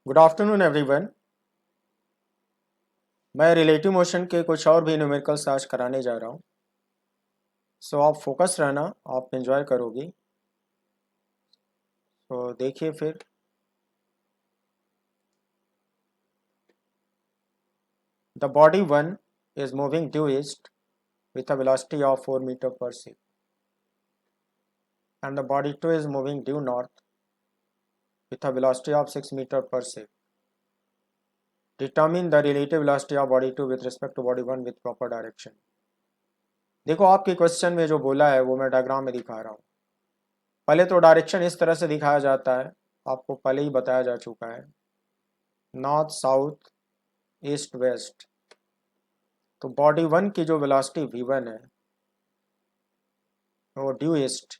Good afternoon everyone. मैं relative motion के कुछ और भी न्यूमेरिकल्स आज कराने जा रहा हूँ। सो आप फोकस रहना, आप एंजॉय करोगे। तो देखिए फिर the body one is moving due east with a velocity of 4 meter per second, and the body 2 is moving due north with a velocity of 6 meter per second. Determine the relative velocity of body 2 with respect to body 1 with proper direction. देखो आपके question में जो बोला है वो मैं diagram में दिखा रहा हूँ। पहले तो डायरेक्शन इस तरह से दिखाया जाता है, आपको पहले ही बताया जा चुका है, नॉर्थ साउथ ईस्ट वेस्ट। तो बॉडी वन की जो वेलोसिटी v1 है वो ड्यू ईस्ट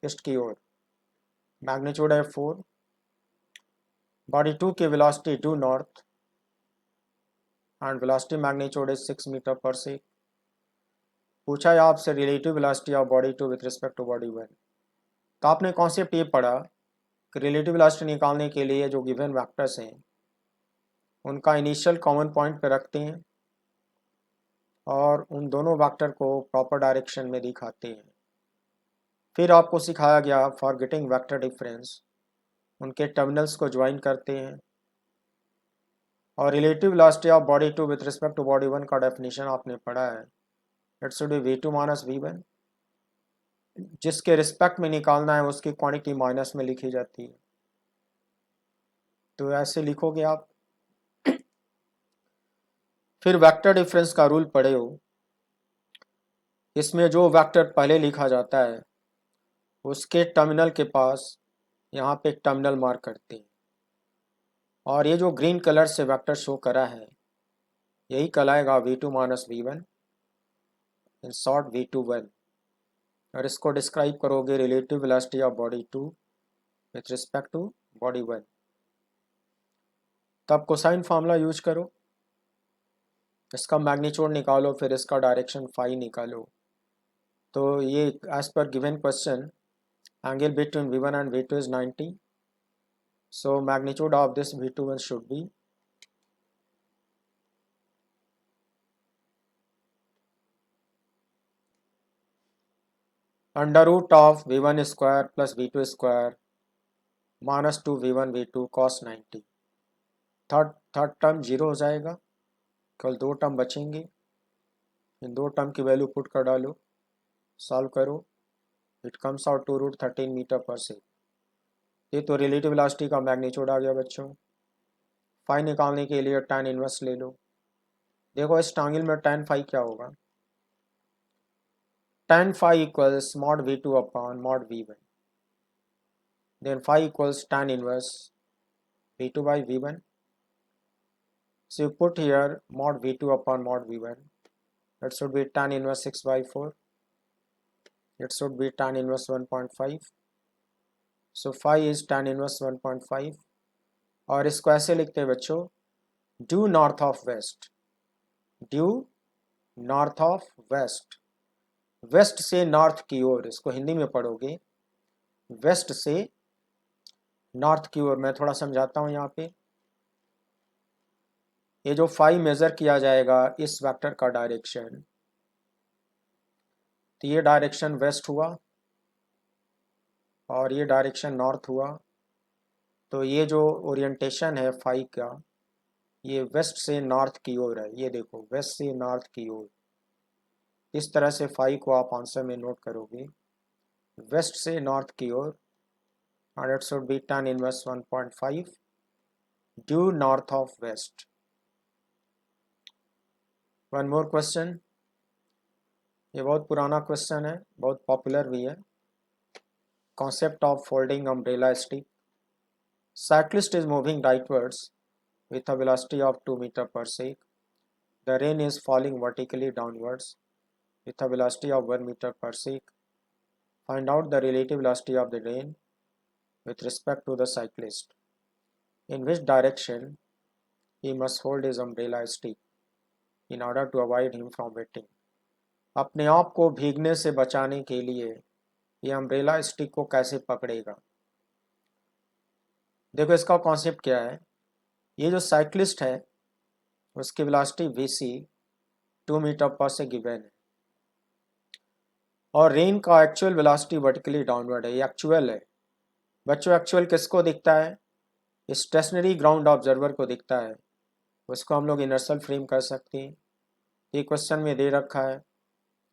ईस्ट की ओर, मैग्नीट्यूड है 4। बॉडी टू की velocity due north and velocity magnitude is 6 metre per second. पूछा है आपसे relative velocity of body two with respect to body one. तो आपने कॉन्सेप्ट ये पढ़ा कि रिलेटिव वेलोसिटी निकालने के लिए जो गिवन वेक्टर्स हैं उनका इनिशियल कॉमन पॉइंट पे रखते हैं और उन दोनों वेक्टर को प्रॉपर डायरेक्शन में दिखाते हैं। फिर आपको सिखाया गया फॉर गेटिंग वेक्टर डिफरेंस उनके टर्मिनल्स को ज्वाइन करते हैं। और relative velocity of body two with respect to body one का डेफिनेशन आपने पढ़ा है, it should B v2 minus v1। जिसके रिस्पेक्ट में निकालना है उसकी क्वांटिटी माइनस में लिखी जाती है, तो ऐसे लिखोगे आप। फिर वेक्टर डिफरेंस का रूल पढ़े हो, इसमें जो वेक्टर पहले लिखा जाता है उसके टर्मिनल के पास यहाँ पे एक टर्मिनल मार्क करते हैं, और ये जो ग्रीन कलर से वेक्टर शो करा है यही कहलाएगा v2 minus v1, in short v21। और इसको डिस्क्राइब करोगे relative velocity of body two with respect to body one. तब कोसाइन फार्मूला यूज करो, इसका मैग्नीट्यूड निकालो, फिर इसका डायरेक्शन फाई निकालो। तो ये as per given question angle between v1 and v2 is 90, so magnitude of this v21 should be under root of v1 square plus v2 square minus 2 v1 v2 cos 90। Third term zero हो जाएगा, केवल दो term बचेंगे। इन दो term की value put कर डालो, solve करो, it comes out to root 13 metre per second. ये तो रिलेटिव वेलोसिटी का मैग्नीट्यूड आ गया बच्चों। फाई निकालने के लिए tan इनवर्स ले लो। देखो इस ट्रायंगल में tan फाई क्या होगा, tan phi equals mod v2 upon mod v1, then phi equals tan inverse v2 by v1. So you put here mod v2 upon mod v1, that should be tan inverse 6 by 4, it should be tan inverse 1.5, so phi is tan inverse 1.5। और इसको ऐसे लिखते हैं बच्चों, due north of west, due north of west, west से north की ओर, इसको हिंदी में पढ़ोगे वेस्ट से नॉर्थ की ओर। मैं थोड़ा समझाता हूँ यहाँ पे। ये जो फाई मेजर किया जाएगा इस वेक्टर का डायरेक्शन, तो ये डायरेक्शन वेस्ट हुआ और ये डायरेक्शन नॉर्थ हुआ। तो ये जो ओरिएंटेशन है फाई का, ये वेस्ट से नॉर्थ की ओर है। ये देखो वेस्ट से नॉर्थ की ओर, इस तरह से फाई को आप आंसर में नोट करोगे, वेस्ट से नॉर्थ की ओर, और it should be tan inverse 1.5 due north of west. One more question, ये बहुत पुराना क्वेश्चन है, बहुत पॉपुलर भी है। Concept of folding umbrella stick. Cyclist is moving rightwards with a velocity of 2 meter per second. The rain is falling vertically downwards with a velocity of 1 meter per second. Find out the relative velocity of the rain with respect to the cyclist. In which direction he must hold his umbrella stick in order to avoid him from wetting. अपने आप को भीगने से बचाने के लिए ये umbrella stick को कैसे पकड़ेगा। देखो इसका कॉन्सेप्ट क्या है, ये जो साइक्लिस्ट है उसकी वेलोसिटी vc 2 मीटर पर से गिवन है, और रेन का एक्चुअल वेलोसिटी वर्टिकली डाउनवर्ड है, ये एक्चुअल है। बच्चों एक्चुअल किसको दिखता है? स्टेशनरी ग्राउंड ऑब्जर्वर को दिखता है, उसको हम लोग इनर्शियल फ्रेम कर सकते हैं। ये क्वेश्चन में दे रखा है,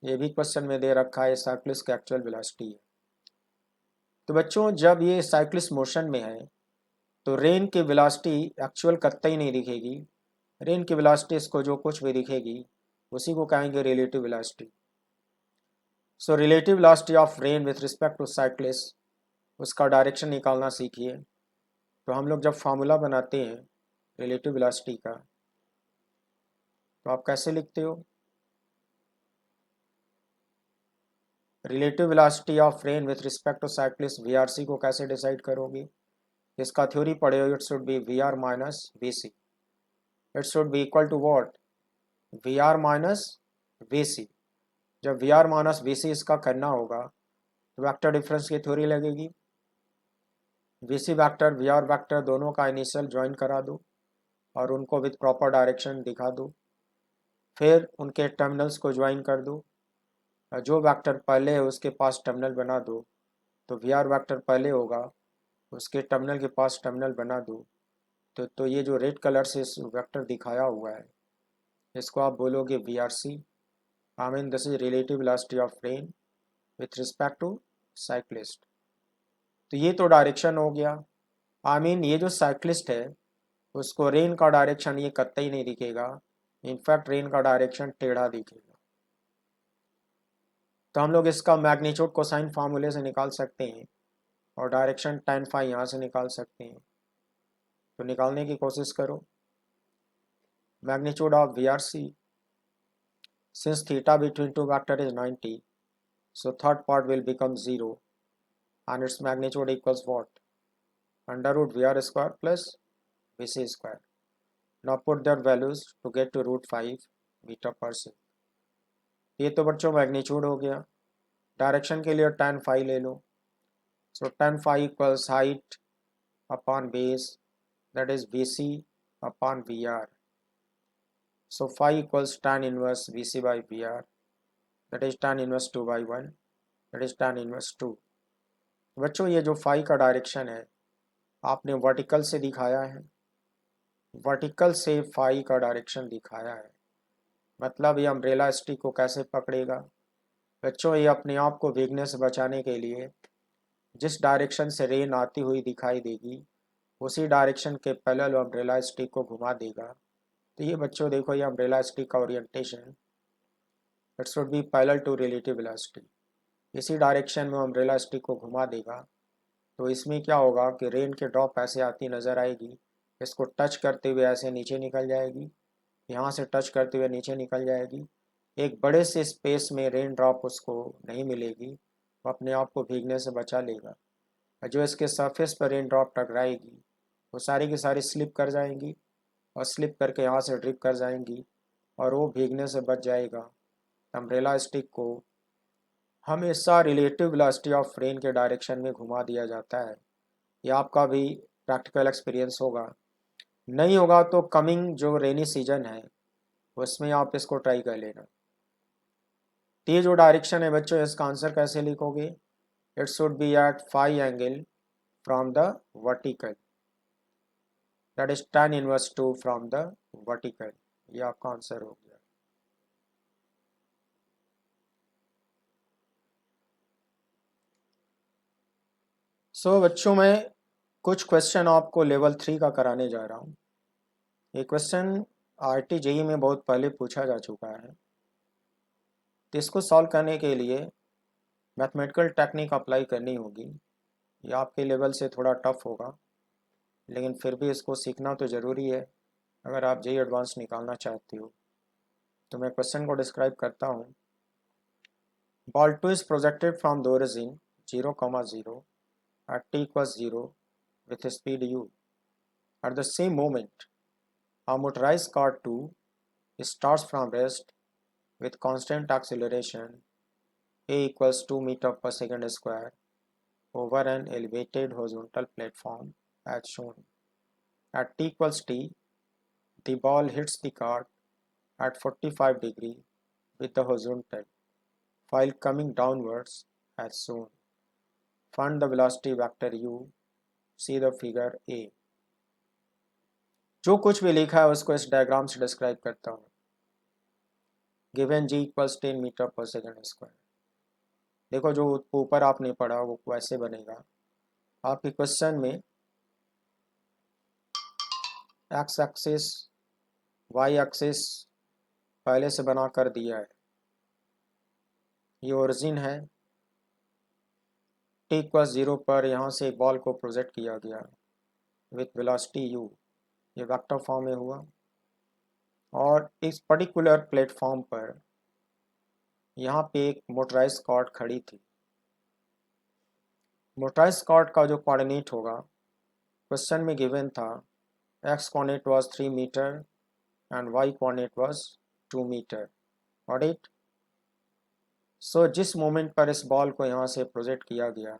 ये भी क्वेश्चन में दे रखा है, साइक्लिस्ट की एक्चुअल वेलोसिटी है। तो बच्चों जब ये साइक्लिस्ट मोशन में है तो रेन की वेलोसिटी एक्चुअल कतई नहीं दिखेगी, रेन की वेलोसिटी इसको जो कुछ भी दिखेगी उसी को कहेंगे relative velocity. So relative velocity of rain with respect to cyclist, उसका डायरेक्शन निकालना सीखिए। तो हम लोग जब फार्मूला बनाते हैं रिलेटिव वेलोसिटी का तो आप कैसे लिखते हो? Relative velocity of rain with respect to cyclist VRC को कैसे डिसाइड करोगे? इसका थ्योरी पढ़े हो, it should be VR minus VC, it should be equal to what? VR minus VC। जब VR माइनस VC इसका करना होगा तो वेक्टर डिफरेंस की थ्योरी लगेगी, VC वेक्टर VR वेक्टर दोनों का इनिशियल ज्वाइन करा दो और उनको विद प्रॉपर डायरेक्शन दिखा दो, फिर उनके टर्मिनल्स को ज्वाइन कर दो, जो वेक्टर पहले है उसके पास टर्मिनल बना दो, तो VR वेक्टर पहले होगा उसके टर्मिनल के पास टर्मिनल बना दो। तो ये जो रेड कलर से इस वेक्टर दिखाया हुआ है इसको आप बोलोगे VRC, I mean this is relative velocity of rain with respect to cyclist. तो ये तो डायरेक्शन हो गया, आई मीन ये जो साइक्लिस्ट है उसको रेन का डायरेक्शन ये कतई नहीं दिखेगा, इनफैक्ट रेन का डायरेक्शन टेढ़ा दिखेगा। तो हम लोग इसका मैग्नीट्यूड कोसाइन फार्मूले से निकाल सकते हैं और डायरेक्शन tan phi यहाँ से निकाल सकते हैं। तो निकालने की कोशिश करो। Magnitude of VRC, since theta between two vector is 90, so third part will become 0 and its magnitude equals what? Under root VR square plus VC square. Now put their values to get to root 5 meter per second. ये तो बच्चों magnitude हो गया। Direction के लिए tan phi ले लो, so tan phi equals height upon base, that is VC upon VR. So phi equals tan inverse VC by VR, that is tan inverse 2 by 1, that is tan inverse 2। बच्चों ये जो phi का direction है आपने vertical से दिखाया है, vertical से phi का डायरेक्शन दिखाया है, मतलब ये अम्ब्रेला स्टिक को कैसे पकड़ेगा? बच्चों ये अपने आप को भीगने से बचाने के लिए जिस डायरेक्शन से रेन आती हुई दिखाई देगी उसी डायरेक्शन के पैरेलल अम्ब्रेला स्टिक को घुमा देगा। तो ये बच्चों देखो ये अम्ब्रेला स्टिक का orientation, it should be parallel to relative velocity, इसी डायरेक्शन में अम्ब्रेला स्टिक को घुमा देगा। तो इसमें क्या होगा कि रेन के ड्रॉप ऐसे आती नज़र आएगी, इसको टच करते हुए ऐसे नीचे निकल जाएगी, यहाँ से टच करते हुए नीचे निकल जाएगी, एक बड़े से स्पेस में रेन ड्रॉप उसको नहीं मिलेगी, वो अपने आप को भीगने से बचा लेगा। और जो इसके सरफेस पर रेन ड्रॉप टकराएगी वो सारी की सारी स्लिप कर जाएंगी और स्लिप करके यहाँ से ड्रिप कर जाएंगी और वो भीगने से बच जाएगा। अम्ब्रेला स्टिक को हमेशा रिलेटिव वेलोसिटी ऑफ रेन के डायरेक्शन में घुमा दिया जाता है। ये आपका भी प्रैक्टिकल एक्सपीरियंस होगा, नहीं होगा तो कमिंग जो रेनी सीजन है उसमें आप इसको ट्राई कर लेना। तो ये जो डायरेक्शन है बच्चों इसका आंसर कैसे लिखोगे? It should be at phi angle from the vertical, that is tan inverse 2 from the vertical. ये आपका आंसर हो गया। सो बच्चों मैं कुछ क्वेश्चन आपको लेवल 3 का कराने जा रहा हूँ। ये क्वेश्चन RT JEE में बहुत पहले पूछा जा चुका है, तो इसको सॉल्व करने के लिए मैथमेटिकल टेक्निक अप्लाई करनी होगी। ये आपके लेवल से थोड़ा टफ होगा लेकिन फिर भी इसको सीखना तो ज़रूरी है अगर आप JEE एडवांस निकालना चाहते हो। तो मैं क्वेश्चन को डिस्क्राइब करता हूँ। Ball 2 is projected from the origin 0, 0 at t equals 0 with speed u. At the same moment, a motorized car 2 starts from rest with constant acceleration a equals 2 meter per second square over an elevated horizontal platform as shown. At t equals t, the ball hits the cart at 45 degree with the horizontal while coming downwards as shown. Find the velocity vector u. See the figure A. जो कुछ भी लिखा है उसको इस diagram से describe करता हूँ. Given g equals 10 metre per second square. देखो जो ऊपर आपने पढ़ा वो वैसे बनेगा. आपके क्वेश्चन में एक्स एक्सिस वाई एक्सिस पहले से बना कर दिया है. ये ओरिजिन है. t इक्वल्स 0 पर यहाँ से एक बॉल को प्रोजेक्ट किया गया विथ वेलोसिटी u. ये वेक्टर फॉर्म में हुआ और इस पर्टिकुलर प्लेटफॉर्म पर यहाँ पे एक मोटराइज कार्ट खड़ी थी. मोटराइज कार्ट का जो कोऑर्डिनेट होगा क्वेश्चन में गिवन था x coordinate was 3 metre and y coordinate was 2 metre. Got it. So जिस मोमेंट पर इस बॉल को यहाँ से प्रोजेक्ट किया गया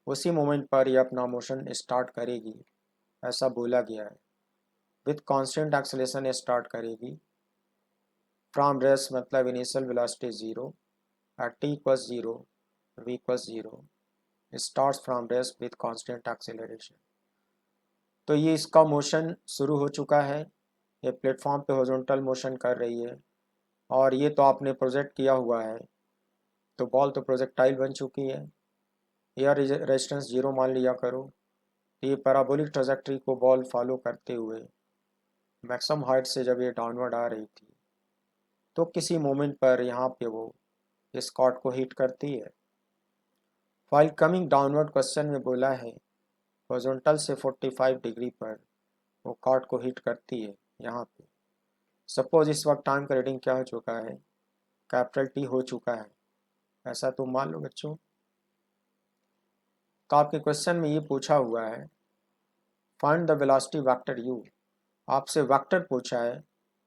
उसी मोमेंट पर ये अपना मोशन स्टार्ट करेगी ऐसा बोला गया है. विथ कांस्टेंट एक्सेलरेशन स्टार्ट करेगी फ्रॉम रेस्ट मतलब initial velocity 0 at t equals 0 v equals 0 starts from rest with constant acceleration. तो ये इसका मोशन शुरू हो चुका है. ये प्लेटफॉर्म पे हॉरिजॉन्टल मोशन कर रही है और ये तो आपने प्रोजेक्ट किया हुआ है तो बॉल तो प्रोजेक्टाइल बन चुकी है. एयर रेजिस्टेंस 0 मान लिया करो. ये पैराबोलिक ट्रैजेक्टरी को बॉल फॉलो करते हुए मैक्सिमम हाइट से जब ये डाउनवर्ड आ रही थी तो किसी मोमेंट पर यहाँ पे वो इस कॉर्ड को हिट करती है. फाइल कमिंग डाउनवर्ड क्वेश्चन में बोला है हॉरिजॉन्टल से 45 डिग्री पर वो कॉर्ड को हिट करती है यहाँ पे. सपोज इस वक्त टाइम का रीडिंग क्या हो चुका है, कैपिटल टी हो चुका है ऐसा तुम मान लो बच्चों. तो आपके क्वेश्चन में ये पूछा हुआ है find the velocity vector u. आपसे वेक्टर पूछा है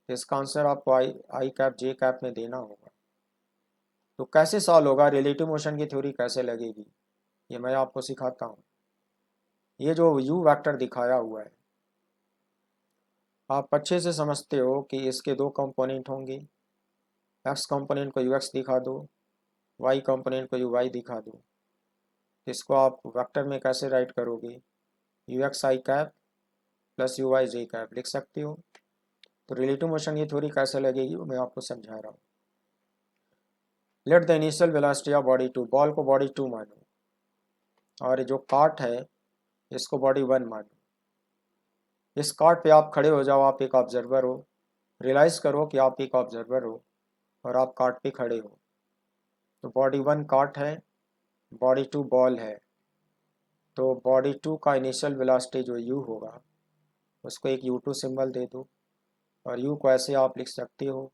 इसका आंसर आपको आई कैप जे कैप में देना होगा. तो कैसे सॉल्व होगा, रिलेटिव मोशन की थ्योरी कैसे लगेगी ये मैं आपको सिखाता हूँ. ये जो u वेक्टर दिखाया हुआ है आप अच्छे से समझते हो कि इसके दो कंपोनेंट होंगे. x कंपोनेंट को ux दिखा दो, y कंपोनेंट को uy दिखा दो. इसको आप वेक्टर में कैसे राइट करोगे, ux आई कैप प्लस uy जे कैप लिख सकते हो. तो रिलेटिव मोशन की थ्योरी कैसे लगेगी वो मैं आपको समझा रहा हूँ. Let the initial velocity of body 2. Ball को बॉडी 2 मानो और जो कार्ट है इसको बॉडी 1 मानो. इस कार्ट पे आप खड़े हो जाओ. आप एक ऑब्जर्वर हो. रियलाइज़ करो कि आप एक ऑब्जर्वर हो और आप कार्ट पे खड़े हो. तो बॉडी 1 कार्ट है, बॉडी 2 बॉल है. तो बॉडी 2 का इनिशियल वेलोसिटी जो u होगा उसको एक u2 सिंबल दे दो और u को ऐसे आप लिख सकते हो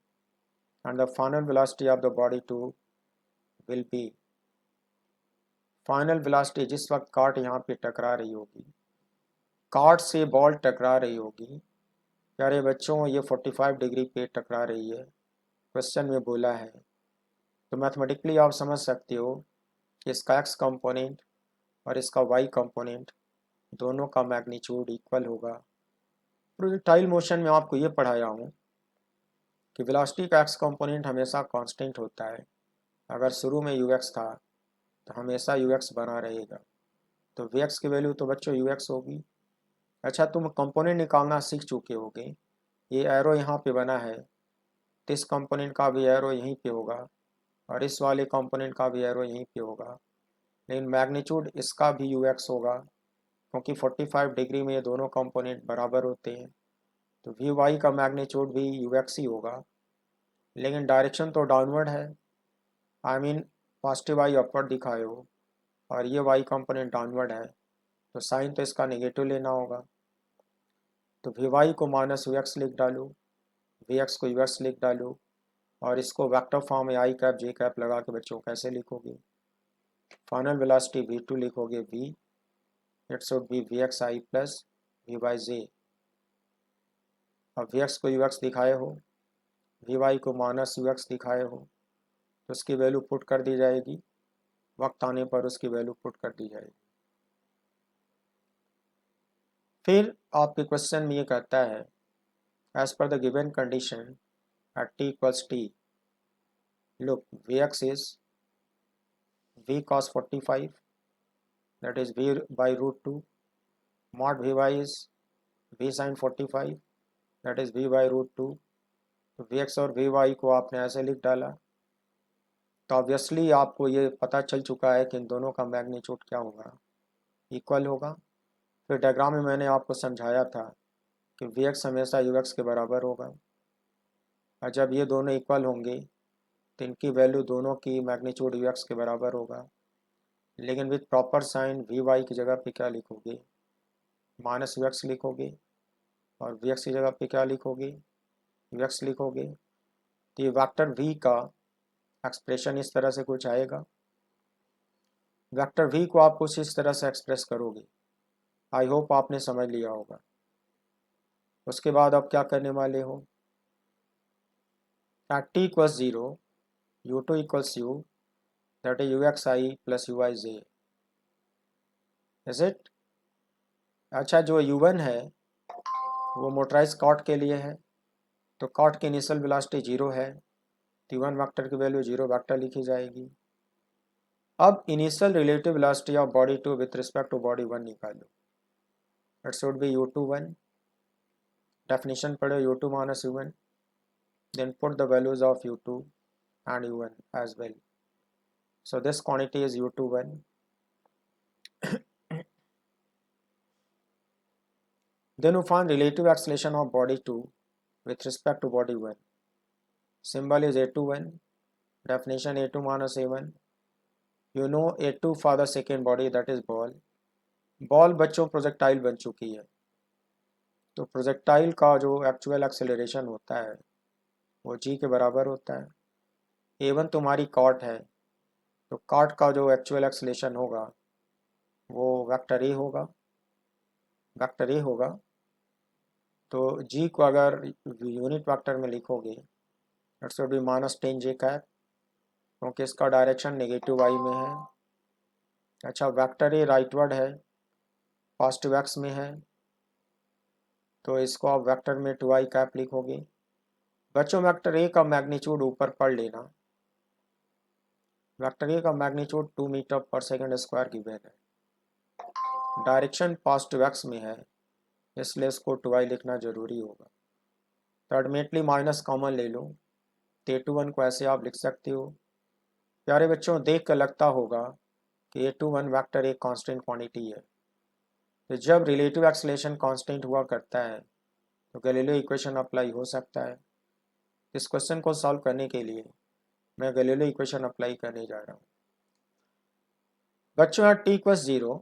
and the final velocity of the body 2 will be. Final velocity जिस वक्त कार्ट यहाँ पे टकरा रही होगी, कार्ट से बॉल टकरा रही होगी. प्यारे बच्चों ये 45 डिग्री पे टकरा रही है क्वेश्चन में बोला है. तो मैथमेटिकली आप समझ सकते हो कि इसका x कंपोनेंट और इसका y कंपोनेंट दोनों का मैग्नीट्यूड इक्वल होगा. प्रोजेक्टाइल मोशन में आपको ये पढ़ाया हूँ कि वेलोसिटी का x कंपोनेंट हमेशा कांस्टेंट होता है. अगर शुरू में ux था तो हमेशा ux बना रहेगा. तो vx की वैल्यू तो बच्चों ux होगी. अच्छा तुम कंपोनेंट निकालना सीख चुके होगे. ये एरो यहाँ पे बना है तो इस कंपोनेंट का भी एरो यहीं पे होगा और इस वाले कंपोनेंट का भी एरो यहीं पे होगा. लेकिन मैग्नीट्यूड इसका भी ux होगा क्योंकि 45 डिग्री में ये दोनों कंपोनेंट बराबर होते हैं. तो vy का मैग्नीट्यूड भी ux ही होगा. लेकिन डायरेक्शन तो डाउनवर्ड है. I mean positive y upward दिखाए हो और ये y कंपोनेंट डाउनवर्ड है तो साइन तो इसका नेगेटिव लेना होगा. तो vy को माइनस ux लिख डालो, vx को ux लिख डालो और इसको वेक्टर फॉर्म में आई कैप जे कैप लगा के बच्चों कैसे लिखोगे. फाइनल वेलोसिटी v2 लिखोगे v. It should B vx I plus vy जे. अब vx को ux दिखाए हो, vy को माइनस ux दिखाए हो तो उसकी वैल्यू पुट कर दी जाएगी. वक्त आने पर उसकी वैल्यू पुट कर दी जाएगी. फिर आपके क्वेश्चन में ये कहता है as per the given condition at t equals t, look Vx is V cos 45, that is V by root 2, mod Vy is V sin 45, that is V by root 2। तो Vx और Vy को आपने ऐसे लिख डाला, तो obviously आपको ये पता चल चुका है कि इन दोनों का मैग्नीट्यूड क्या होगा, इक्वल होगा। फिर डायग्राम में मैंने आपको समझाया था कि Vx हमेशा Ux के बराबर होगा, और जब ये दोनों इक्वल होंगे तो इनकी वैल्यू दोनों की मैग्नीट्यूड Ux के बराबर होगा। लेकिन विथ प्रॉपर साइन Vy की जगह पे क्या लिखोगे, माइनस Ux लिखोगे, और Vx की जगह पे क्या लिखोगे, Ux लिखोगे। तो ये वेक्टर V का एक्सप्रेशन इस तरह से कुछ आएगा। वेक्टर V को आप कुछ इस तरह से एक्सप्रेस करोगे। आई होप आपने समझ लिया होगा। उसके बाद आप क्या करने वाले हो, at t equals 0 u2 equals u, that is uxi plus uij, is it. अच्छा, जो u1 है वो मोटराइज कॉट के लिए है, तो कॉट की इनिशियल वेलोसिटी 0 है, तो u1 वेक्टर की वैल्यू 0 वेक्टर लिखी जाएगी। अब initial relative velocity of body 2 with respect to body 1 निकालो। It should be u21, definition पढ़ो u2 minus u1, then put the values of u2 and u1 as well. So this quantity is u21. Then you find relative acceleration of body 2 with respect to body 1. Symbol is a21, definition a2 minus a1. You know a2 for the second body, that is ball. Ball बच्चों projectile बन चुकी है, तो projectile का जो actual acceleration होता है वो g के बराबर होता है। a1 तुम्हारी कॉट है, तो कॉट का जो एक्चुअल एक्सेलरेशन होगा वो वेक्टर a होगा, वेक्टर a होगा। तो g को अगर यूनिट वेक्टर में लिखोगे it should B minus 10j cap, क्योंकि इसका डायरेक्शन नेगेटिव y में है। अच्छा, वेक्टर a राइटवर्ड है, पॉजिटिव x में है, तो इसको आप वेक्टर में 2i कैप लिखोगे। बच्चों वेक्टर a का मैग्नीट्यूड ऊपर पढ़ लेना, वेक्टर a का magnitude 2 metre per second square given है, डायरेक्शन पॉजिटिव x में है, इसलिए इसको 2i लिखना जरूरी होगा। तो अल्टीमेटली माइनस कॉमन ले लो, तो a21 को ऐसे आप लिख सकते हो। प्यारे बच्चों, देख कर लगता होगा कि a21 वेक्टर एक कांस्टेंट क्वांटिटी है, तो जब रिलेटिव एक्सेलरेशन कांस्टेंट हुआ करता है तो गैलीलियो इक्वेशन अप्लाई हो सकता है। इस क्वेश्चन को सॉल्व करने के लिए मैं गैलीलियो इक्वेशन अप्लाई करने जा रहा हूँ। बच्चों, at t equals 0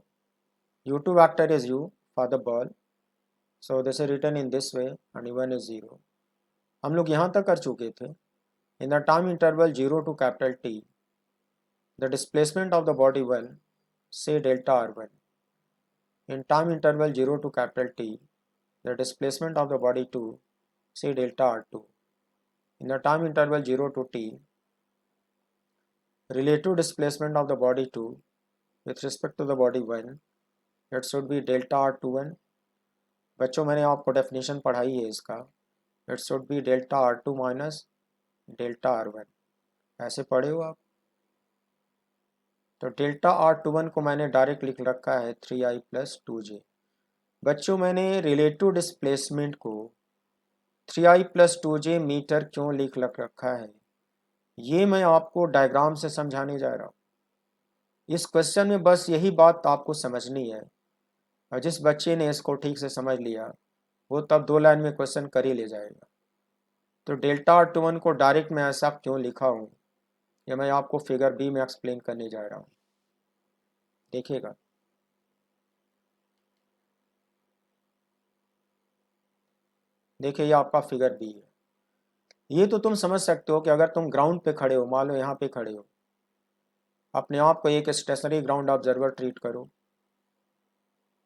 u2 vector is u for the ball, so this is written in this way and u1 is 0। हम लोग यहाँ तक कर चुके थे। In the time interval 0 to capital T, the displacement of the body 1, say delta r1. In time interval 0 to capital T, the displacement of the body 2, say delta r2. In the time interval 0 to T, relative displacement of the body 2 with respect to the body 1, it should be delta r21. बच्चों, मैंने आपको definition पढ़ाई है इसका, it should be delta r2 minus delta r1, ऐसे पढ़े हो आप। तो डेल्टा r21 को मैंने डायरेक्ट लिख रखा है 3i प्लस 2j। बच्चों, मैंने रिलेटिव डिस्प्लेसमेंट को 3i प्लस 2j मीटर क्यों लिख रखा है, ये मैं आपको डायग्राम से समझाने जा रहा हूँ। इस क्वेश्चन में बस यही बात आपको समझनी है, और जिस बच्चे ने इसको ठीक से समझ लिया वो तब 2 लाइन में क्वेश्चन कर ही ले जाएगा। तो डेल्टा r21 को डायरेक्ट मैं ऐसा क्यों लिखा हूँ, ये मैं आपको फिगर बी में एक्सप्लेन करने जा रहा हूँ, देखिएगा। देखिए, ये आपका फिगर बी है। ये तो तुम समझ सकते हो कि अगर तुम ग्राउंड पे खड़े हो, मान लो यहाँ पे खड़े हो, अपने आप को एक स्टेशनरी ग्राउंड ऑब्जर्वर ट्रीट करो,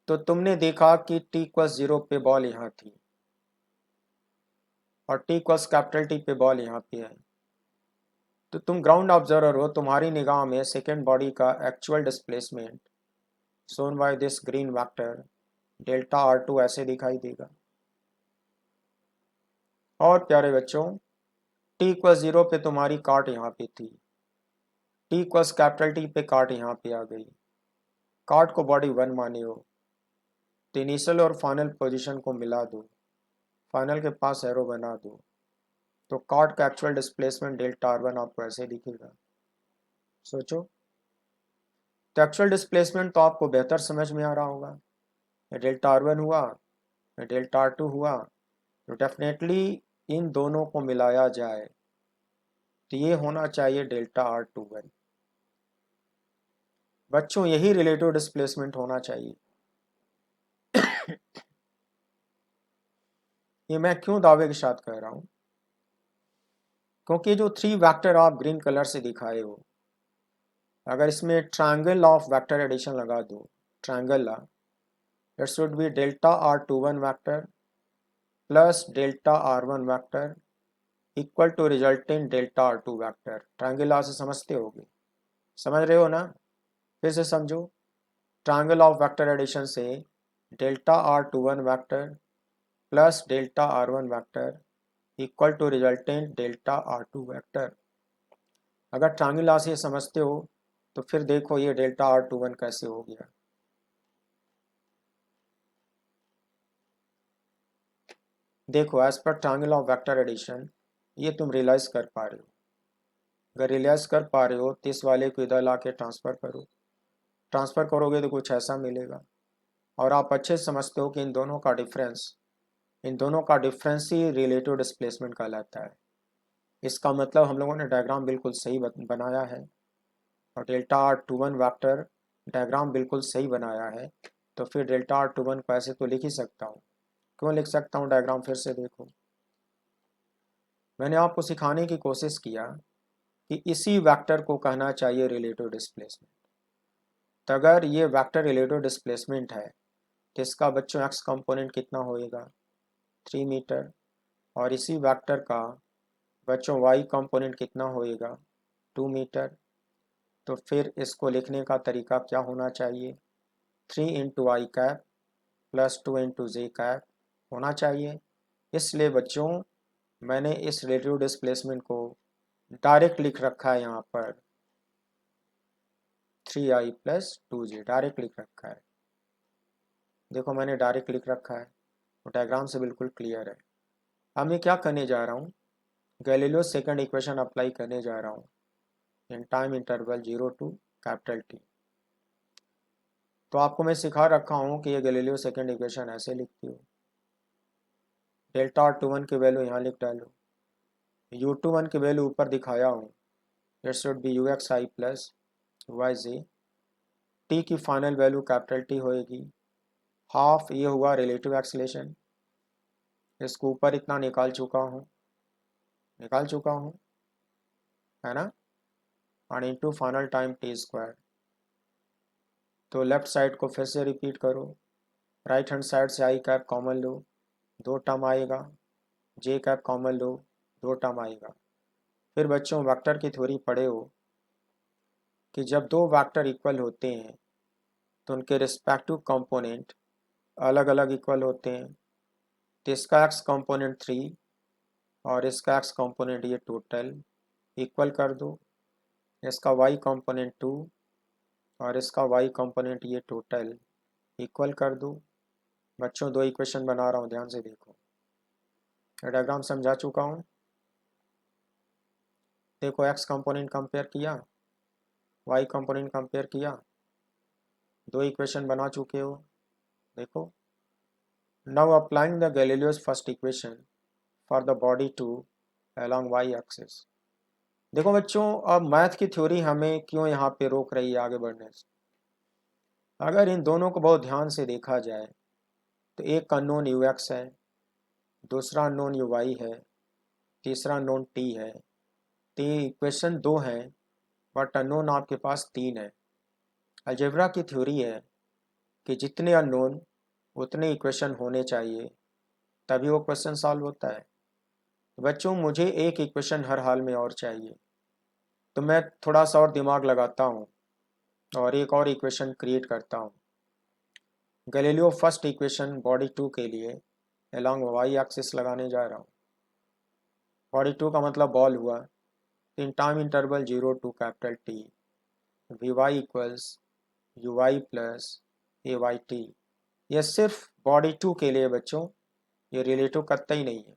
तो तुमने देखा कि t इक्वल्स 0 पे बॉल यहाँ थी और t इक्वल्स कैपिटल T पे बॉल यहाँ पे है। तो तुम ग्राउंड ऑब्जर्वर हो, तुम्हारी निगाह में सेकेंड बॉडी का actual displacement shown by this green vector delta R2 ऐसे दिखाई देगा। और प्यारे बच्चों, t इक्वल 0 पे तुम्हारी काट यहाँ पे थी, t इक्वल कैपिटल T पे काट यहाँ पे आ गई। काट को बॉडी 1 माने हो तो इनिशियल और फाइनल पोजीशन को मिला दो, फाइनल के पास एरो बना दो, तो काट का एक्चुअल डिस्प्लेसमेंट डेल्टा R1 आपको ऐसे दिखेगा। सोचो, तो एक्चुअल डिस्प्लेसमेंट तो आपको बेहतर समझ में आ रहा होगा। ये डेल्टा R1 हुआ, ये डेल्टा R2 हुआ, तो डेफिनेटली इन दोनों को मिलाया जाए तो ये होना चाहिए डेल्टा R21। बच्चों यही रिलेटिव डिस्प्लेसमेंट होना चाहिए। ये मैं क्यों दावे के साथ कह रहा हूँ, क्योंकि जो 3 वेक्टर आप ग्रीन कलर से दिखाए हो, अगर इसमें ट्रायंगल ऑफ वेक्टर एडिशन लगा दो, triangle it should be delta R21 vector plus delta R1 vector equal to resultant delta R2 vector. Triangle से समझते होगे, समझ रहे हो ना? फिर से समझो, ट्रायंगल ऑफ वेक्टर एडिशन से delta R21 vector plus delta R1 vector equal to resultant delta R2 vector. अगर ट्रायंगल से समझते हो तो फिर देखो ये डेल्टा R21 कैसे हो गया। देखो, as per triangle of vector addition ये तुम रियलाइज कर पा रहे हो। अगर रियलाइज कर पा रहे हो तो इस वाले को इधर ला के ट्रांसफ़र करो, ट्रांसफ़र करोगे तो कुछ ऐसा मिलेगा। और आप अच्छे से समझते हो कि इन दोनों का डिफरेंस ही रिलेटिव डिस्प्लेसमेंट कहलाता है। इसका मतलब हम लोगों ने डायग्राम बिल्कुल सही बनाया है, और डेल्टा R21 वेक्टर डायग्राम बिल्कुल सही बनाया है, तो फिर डेल्टा R21 को ऐसे तो लिख ही सकता हूँ। क्यों लिख सकता हूँ? डायग्राम फिर से देखो, मैंने आपको सिखाने की कोशिश किया कि इसी वेक्टर को कहना चाहिए रिलेटिव डिस्प्लेसमेंट। तो अगर ये वेक्टर रिलेटिव डिस्प्लेसमेंट है तो इसका बच्चों एक्स कंपोनेंट कितना होएगा? 3 मीटर। और इसी वेक्टर का बच्चों वाई कंपोनेंट कितना होएगा? 2 मीटर। तो फिर इसको लिखने का तरीका क्या होना चाहिए? 3 इंटू आई कैप प्लस 2 इंटू जे कैप होना चाहिए। इसलिए बच्चों मैंने इस रिलेटिव डिस्प्लेसमेंट को डायरेक्ट लिख रखा है, यहाँ पर 3i प्लस 2j डायरेक्ट लिख रखा है। देखो मैंने डायरेक्ट लिख रखा है, तो डायग्राम से बिल्कुल क्लियर है। अब मैं क्या करने जा रहा हूँ, गैलीलियो सेकंड इक्वेशन अप्लाई करने जा रहा हूँ in time interval 0 to capital T। तो आपको मैं सिखा रखा हूँ कि ये गैलीलियो सेकंड इक्वेशन ऐसे लिखती हो, डेल्टा R21 की वैल्यू यहाँ लिख डालो, U21 की वैल्यू ऊपर दिखाया हूँ, it should B UXI plus YJ। T की फाइनल वैल्यू कैपिटल T होएगी, हाफ ये हुआ रिलेटिव एक्सीलरेशन, इसको ऊपर इतना निकाल चुका हूँ है ना, और इंटू फाइनल टाइम T²। तो लेफ्ट साइड को फिर से रिपीट करो, राइट हैंड साइड से आई कैप कॉमन लो, 2 टर्म आएगा, जे कैप कॉमन लो, 2 टर्म आएगा। फिर बच्चों वेक्टर की थ्योरी पढ़े हो कि जब 2 वेक्टर इक्वल होते हैं तो उनके रिस्पेक्टिव कंपोनेंट अलग अलग इक्वल होते हैं। तो इसका एक्स कंपोनेंट 3 और इसका एक्स कंपोनेंट ये टोटल इक्वल कर दो, इसका वाई कंपोनेंट 2 और इसका वाई कंपोनेंट ये टोटल इक्वल कर दो। बच्चों 2 इक्वेशन बना रहा हूँ, ध्यान से देखो, डायग्राम समझा चुका हूँ। देखो एक्स कंपोनेंट कंपेयर किया, वाई कंपोनेंट कंपेयर किया, 2 इक्वेशन बना चुके हो। देखो, now applying the Galileo's first equation for the body too along y axis. देखो बच्चों, अब मैथ की थ्योरी हमें क्यों यहाँ पे रोक रही है आगे बढ़ने से? अगर इन दोनों को बहुत ध्यान से देखा जाए तो एक अननोन UX है, दूसरा अननोन UY है, तीसरा अननोन T है। तो ये इक्वेशन 2 है, बट अननोन आपके पास 3 है। अलजेब्रा की थ्योरी है कि जितने अननोन उतने इक्वेशन होने चाहिए, तभी वो क्वेश्चन सॉल्व होता है। तो बच्चों मुझे एक इक्वेशन हर हाल में और चाहिए, तो मैं थोड़ा सा और दिमाग लगाता हूँ और एक और इक्वेशन क्रिएट करता हूँ। गैलीलियो फर्स्ट इक्वेशन बॉडी 2 के लिए अलॉन्ग वाई एक्सिस लगाने जा रहा हूँ। बॉडी 2 का मतलब बॉल हुआ, in time interval 0 to capital T V Y equals U Y plus A Y T. यह सिर्फ बॉडी 2 के लिए बच्चों, ये रिलेटिव कतई नहीं है।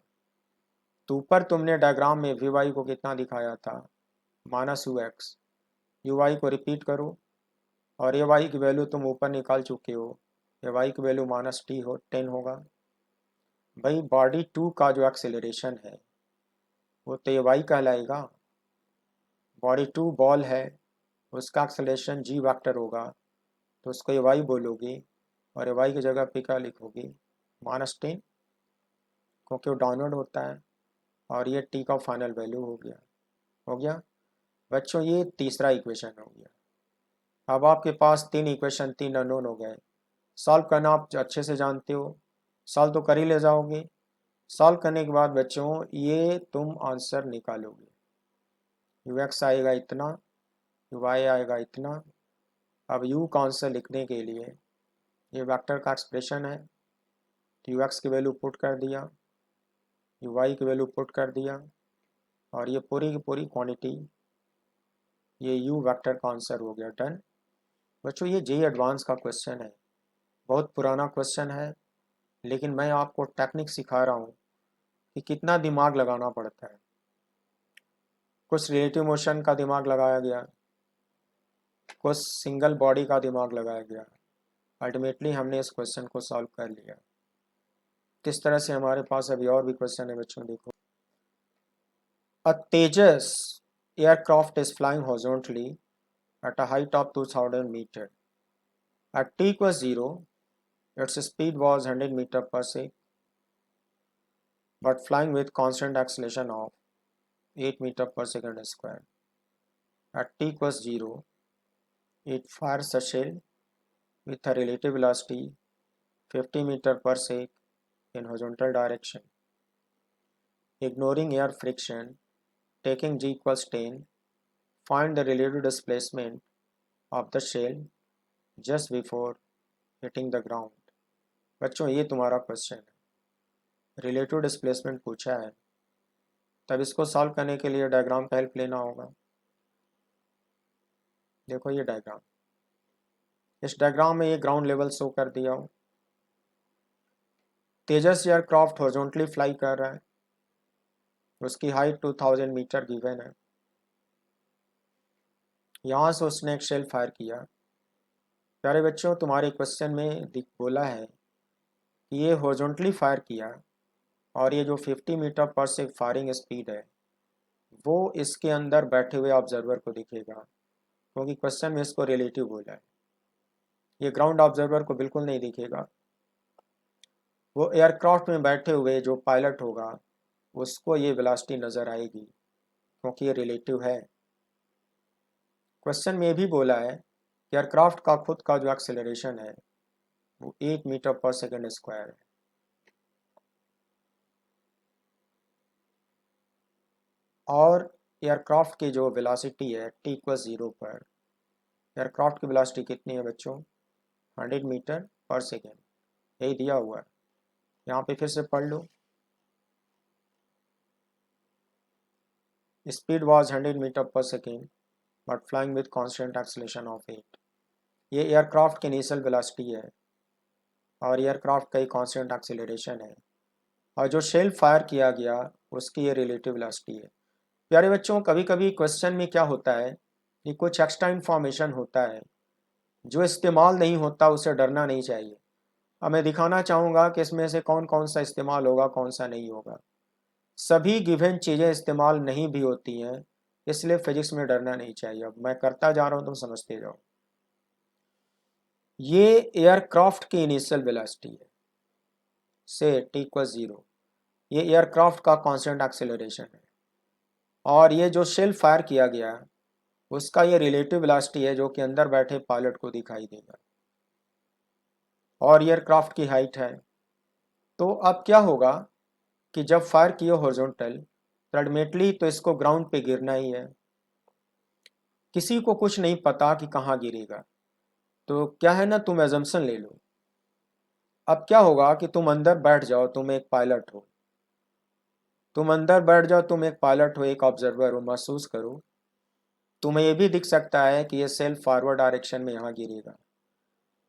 तो ऊपर तुमने डायग्राम में वी वाई को कितना दिखाया था, -2x। यू वाई को रिपीट करो और ए वाई की वैल्यू तुम ऊपर निकाल चुके हो, ए वाई की वैल्यू -10 होगा। भाई बॉडी 2 का जो एक्सेलरेशन है वो तो ए वाई कहलाएगा। बॉडी 2 बॉल है, उसका एक्सेलरेशन जी वेक्टर होगा, तो उसको ए वाई बोलोगे और ए वाई की जगह पे क्या लिखोगे, -10, क्योंकि वो डाउनवर्ड होता है। और ये टी का फाइनल वैल्यू हो गया बच्चों, ये तीसरा इक्वेशन हो गया। अब आपके पास 3 इक्वेशन, 3 अननोन हो गए। सॉल्व करना आप अच्छे से जानते हो, सॉल्व तो कर ही ले जाओगे। सॉल्व करने के बाद बच्चों ये तुम आंसर निकालोगे, यू एक्स आएगा इतना, यू वाई आएगा इतना। अब यू का आंसर लिखने के लिए ये वेक्टर का एक्सप्रेशन है, तो यू एक्स की वैल्यू पुट कर दिया, यू वाई की वैल्यू पुट कर दिया, और ये पूरी की पूरी क्वांटिटी ये यू वेक्टर का आंसर हो गया। डन बच्चों, ये जेईई एडवांस का क्वेश्चन है, बहुत पुराना क्वेश्चन है, लेकिन मैं आपको टेक्निक सिखा रहा हूँ कि कितना दिमाग लगाना पड़ता है। कुछ रिलेटिव मोशन का दिमाग लगाया गया, कुछ सिंगल बॉडी का दिमाग लगाया गया, अल्टीमेटली हमने इस क्वेश्चन को सॉल्व कर लिया। किस तरह से हमारे पास अभी और भी क्वेश्चन है बच्चों, देखो। A Tejas aircraft is flying horizontally at a height of 2000 meter. At t equals 0, its speed was 100 meter per second, but flying with constant acceleration of 8 meter per second square. At t equals 0, it fires a shell with a relative velocity 50 meter per second in horizontal direction. Ignoring air friction, taking g equals 10, find the relative displacement of the shell just before hitting the ground. बच्चों ये तुम्हारा question है, relative displacement पूछा है, तब इसको solve करने के लिए डायग्राम का हेल्प लेना होगा। देखो ये डायग्राम, इस डायग्राम में ये ग्राउंड लेवल शो कर दिया हूँ। तेजस एयरक्राफ्ट हॉरिजॉन्टली फ्लाई कर रहा है, उसकी हाइट 2000 मीटर गिवन है। यहाँ से उसने एक शेल फायर किया। प्यारे बच्चों, तुम्हारे क्वेश्चन में बोला है कि ये हॉरिजॉन्टली फायर किया, और ये जो 50 मीटर पर सेकंड फायरिंग स्पीड है वो इसके अंदर बैठे हुए ऑब्जर्वर को दिखेगा, क्योंकि क्वेश्चन में इसको रिलेटिव बोला है। ये ग्राउंड ऑब्जर्वर को बिल्कुल नहीं दिखेगा, वो एयरक्राफ्ट में बैठे हुए जो पायलट होगा उसको ये वेलोसिटी नज़र आएगी, क्योंकि ये रिलेटिव है। क्वेश्चन में भी बोला है कि एयरक्राफ्ट का खुद का जो एक्सेलरेशन है वो 8 मीटर पर सेकेंड स्क्वायर है। और एयरक्राफ्ट की जो वेलोसिटी है t = 0 पर, एयरक्राफ्ट की वेलोसिटी कितनी है बच्चों, 100 मीटर पर सेकेंड, यही दिया हुआ है। यहाँ पे फिर से पढ़ लो, speed was 100 metre per second but flying with constant acceleration of 8। ये एयरक्राफ्ट की इनिशियल वेलोसिटी है और एयरक्राफ्ट का ही कांस्टेंट एक्सेलरेशन है, और जो शेल फायर किया गया उसकी ये रिलेटिव वेलोसिटी है। प्यारे बच्चों, कभी कभी क्वेश्चन में क्या होता है कि कुछ एक्स्ट्रा इन्फॉर्मेशन होता है जो इस्तेमाल नहीं होता, उसे डरना नहीं चाहिए। अब मैं दिखाना चाहूँगा कि इसमें से कौन कौन सा इस्तेमाल होगा, कौन सा नहीं होगा। सभी गिवन चीज़ें इस्तेमाल नहीं भी होती हैं, इसलिए फिजिक्स में डरना नहीं चाहिए। अब मैं करता जा रहा हूँ, तुम समझते जाओ। ये एयरक्राफ्ट की इनिशियल वेलोसिटी है, से t = 0, ये एयरक्राफ्ट का कांस्टेंट एक्सेलरेशन है, और ये जो शेल फायर किया गया उसका ये रिलेटिव वेलोसिटी है जो कि अंदर बैठे पायलट को दिखाई देगा, और एयरक्राफ्ट की हाइट है। तो अब क्या होगा कि जब फायर किए हॉरिजॉन्टल, तो अल्टीमेटली तो इसको ग्राउंड पे गिरना ही है। किसी को कुछ नहीं पता कि कहाँ गिरेगा, तो क्या है ना, तुम एजम्पशन ले लो अब क्या होगा कि तुम अंदर बैठ जाओ, तुम एक पायलट हो, तुम अंदर बैठ जाओ, तुम एक पायलट हो, एक ऑब्जर्वर हो, महसूस करो। तुम्हें ये भी दिख सकता है कि ये सेल फॉरवर्ड डायरेक्शन में यहाँ गिरेगा,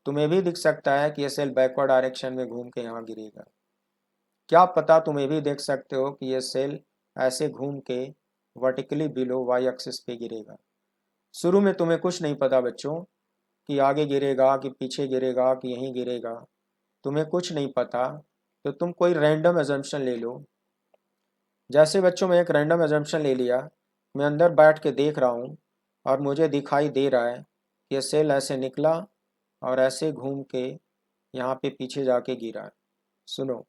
तुम्हें भी दिख सकता है कि ये सेल बैकवर्ड डायरेक्शन में घूम के यहाँ गिरेगा। क्या पता तुम्हें भी देख सकते हो कि ये सेल ऐसे घूम के वर्टिकली बिलो वाई एक्सिस पे गिरेगा। शुरू में तुम्हें कुछ नहीं पता बच्चों कि आगे गिरेगा कि पीछे गिरेगा कि यहीं गिरेगा, तुम्हें कुछ नहीं पता। तो तुम कोई रैंडम एजम्पशन ले लो। जैसे बच्चों मैं एक रैंडम एजम्पशन ले लिया, मैं अंदर बैठ के देख रहा हूँ और मुझे दिखाई दे रहा है कि ये सेल ऐसे निकला और ऐसे घूम के यहाँ पे पीछे जाके गिरा। सुनो,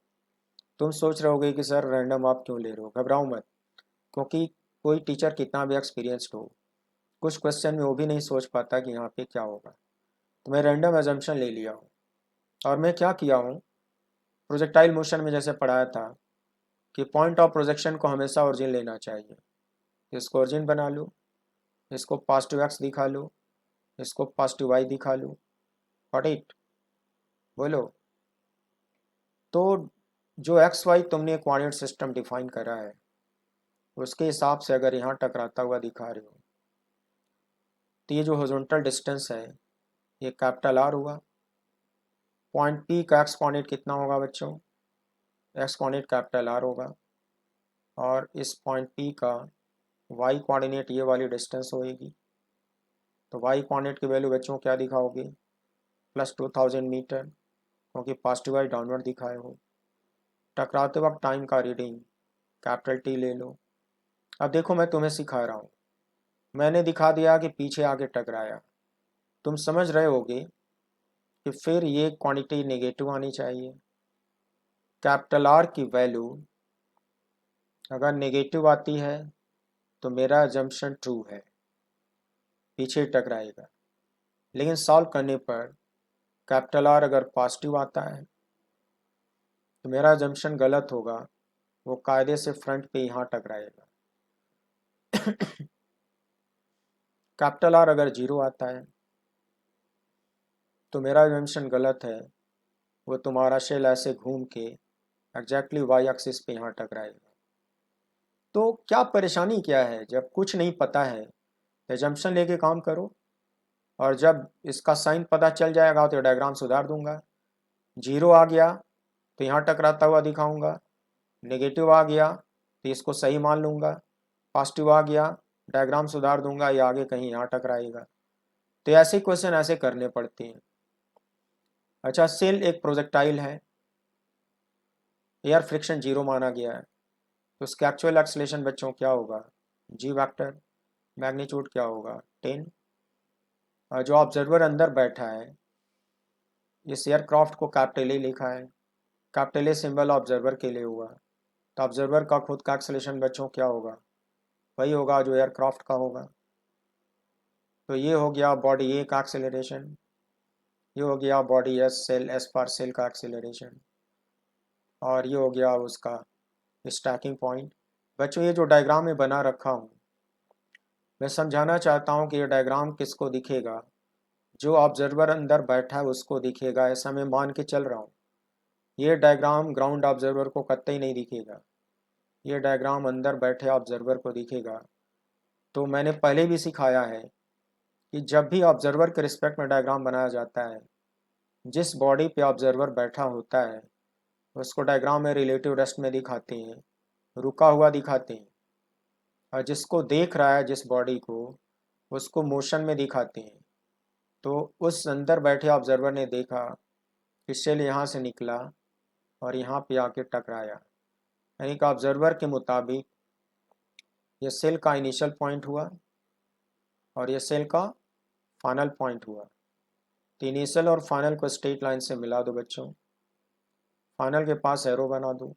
तुम सोच रहोगे कि सर रैंडम आप क्यों ले रहे हो। घबराओ मत, क्योंकि कोई टीचर कितना भी एक्सपीरियंस्ड हो, कुछ क्वेश्चन में वो भी नहीं सोच पाता कि यहाँ पे क्या होगा। तो मैं रैंडम एजम्पशन ले लिया हूँ और मैं क्या किया हूँ, प्रोजेक्टाइल मोशन में जैसे पढ़ाया था कि पॉइंट ऑफ प्रोजेक्शन को हमेशा ओरिजिन लेना चाहिए। इसको ओरिजिन बना लूँ, इसको पॉजिटिव एक्स दिखा लूँ, इसको पॉजिटिव वाई दिखा लूँ। Got it? बोलो। तो जो एक्स वाई तुमने कोऑर्डिनेट सिस्टम डिफाइन करा है उसके हिसाब से अगर यहाँ टकराता हुआ दिखा रहे हो तो ये जो हॉरिजॉन्टल डिस्टेंस है ये कैपिटल आर हुआ। पॉइंट पी का एक्स कोऑर्डिनेट कितना होगा बच्चों? एक्स कोऑर्डिनेट कैपिटल आर होगा और इस पॉइंट पी का वाई कोऑर्डिनेट ये वाली डिस्टेंस होएगी। तो वाई कोऑर्डिनेट की वैल्यू बच्चों क्या दिखाओगे? +2000 मीटर, क्योंकि पॉजिटिव वाई डाउनवर्ड दिखाए हो। टकराते वक्त टाइम का रीडिंग कैपिटल टी ले लो। अब देखो मैं तुम्हें सिखा रहा हूँ, मैंने दिखा दिया कि पीछे आके टकराया, तुम समझ रहे होगे कि फिर ये क्वांटिटी नेगेटिव आनी चाहिए। कैपिटल आर की वैल्यू अगर नेगेटिव आती है तो मेरा अजम्पशन ट्रू है, पीछे टकराएगा। लेकिन सॉल्व करने पर कैपिटल आर अगर पॉजिटिव आता है तो मेरा अजम्पशन गलत होगा, वो कायदे से फ्रंट पे यहाँ टकराएगा। कैपिटल आर अगर जीरो आता है तो मेरा अजम्पशन गलत है, वो तुम्हारा शेल ऐसे घूम के एग्जैक्टली वाई एक्सिस पे यहाँ टकराएगा। तो क्या परेशानी क्या है? जब कुछ नहीं पता है एजम्पशन लेके काम करो, और जब इसका साइन पता चल जाएगा तो डायग्राम सुधार दूंगा। जीरो आ गया तो यहाँ टकराता हुआ दिखाऊंगा, नेगेटिव आ गया तो इसको सही मान लूँगा, पॉजिटिव आ गया डायग्राम सुधार दूंगा, ये आगे कहीं यहाँ टकराएगा। तो ऐसे क्वेश्चन ऐसे करने पड़ते हैं। अच्छा, सेल एक प्रोजेक्टाइल है, एयर फ्रिक्शन जीरो माना गया है, तो उसका एक्चुअल एक्सलेशन बच्चों क्या होगा? जी वेक्टर, मैग्नीट्यूड क्या होगा? 10। और जो ऑब्जर्वर अंदर बैठा है, इस एयरक्राफ्ट को कैपिटल ए लिखा है, कैपिटल ए सिंबल ऑब्जर्वर के लिए हुआ, तो ऑब्जर्वर का खुद का एक्सलेशन बच्चों क्या होगा? वही होगा जो एयरक्राफ्ट का होगा। तो ये हो गया बॉडी ए का एक्सेलरेशन, ये हो गया बॉडी एस सेल एस पर सेल का एक्सेलरेशन, और ये हो गया उसका स्टैकिंग पॉइंट। बच्चों ये जो डायग्राम में बना रखा हूँ, मैं समझाना चाहता हूँ कि ये डायग्राम किसको दिखेगा? जो ऑब्जर्वर अंदर बैठा है उसको दिखेगा, ऐसा मैं मान के चल रहा हूँ। ये डायग्राम ग्राउंड ऑब्जर्वर को कतई नहीं दिखेगा, ये डायग्राम अंदर बैठे ऑब्जर्वर को दिखेगा। तो मैंने पहले भी सिखाया है कि जब भी ऑब्जर्वर के रिस्पेक्ट में डायग्राम बनाया जाता है, जिस बॉडी पे ऑब्जर्वर बैठा होता है उसको डायग्राम में रिलेटिव रेस्ट में दिखाते हैं, रुका हुआ दिखाते हैं, और जिसको देख रहा है जिस बॉडी को, उसको मोशन में दिखाते हैं। तो उस अंदर बैठे ऑब्जर्वर ने देखा कि शेल यहाँ से निकला और यहाँ पे आके टकराया, यानी कि ऑब्जर्वर के मुताबिक ये सेल का इनिशियल पॉइंट हुआ और ये सेल का फाइनल पॉइंट हुआ। तो इनिशियल और फाइनल को स्ट्रेट लाइन से मिला दो बच्चों, फाइनल के पास एरो बना दो,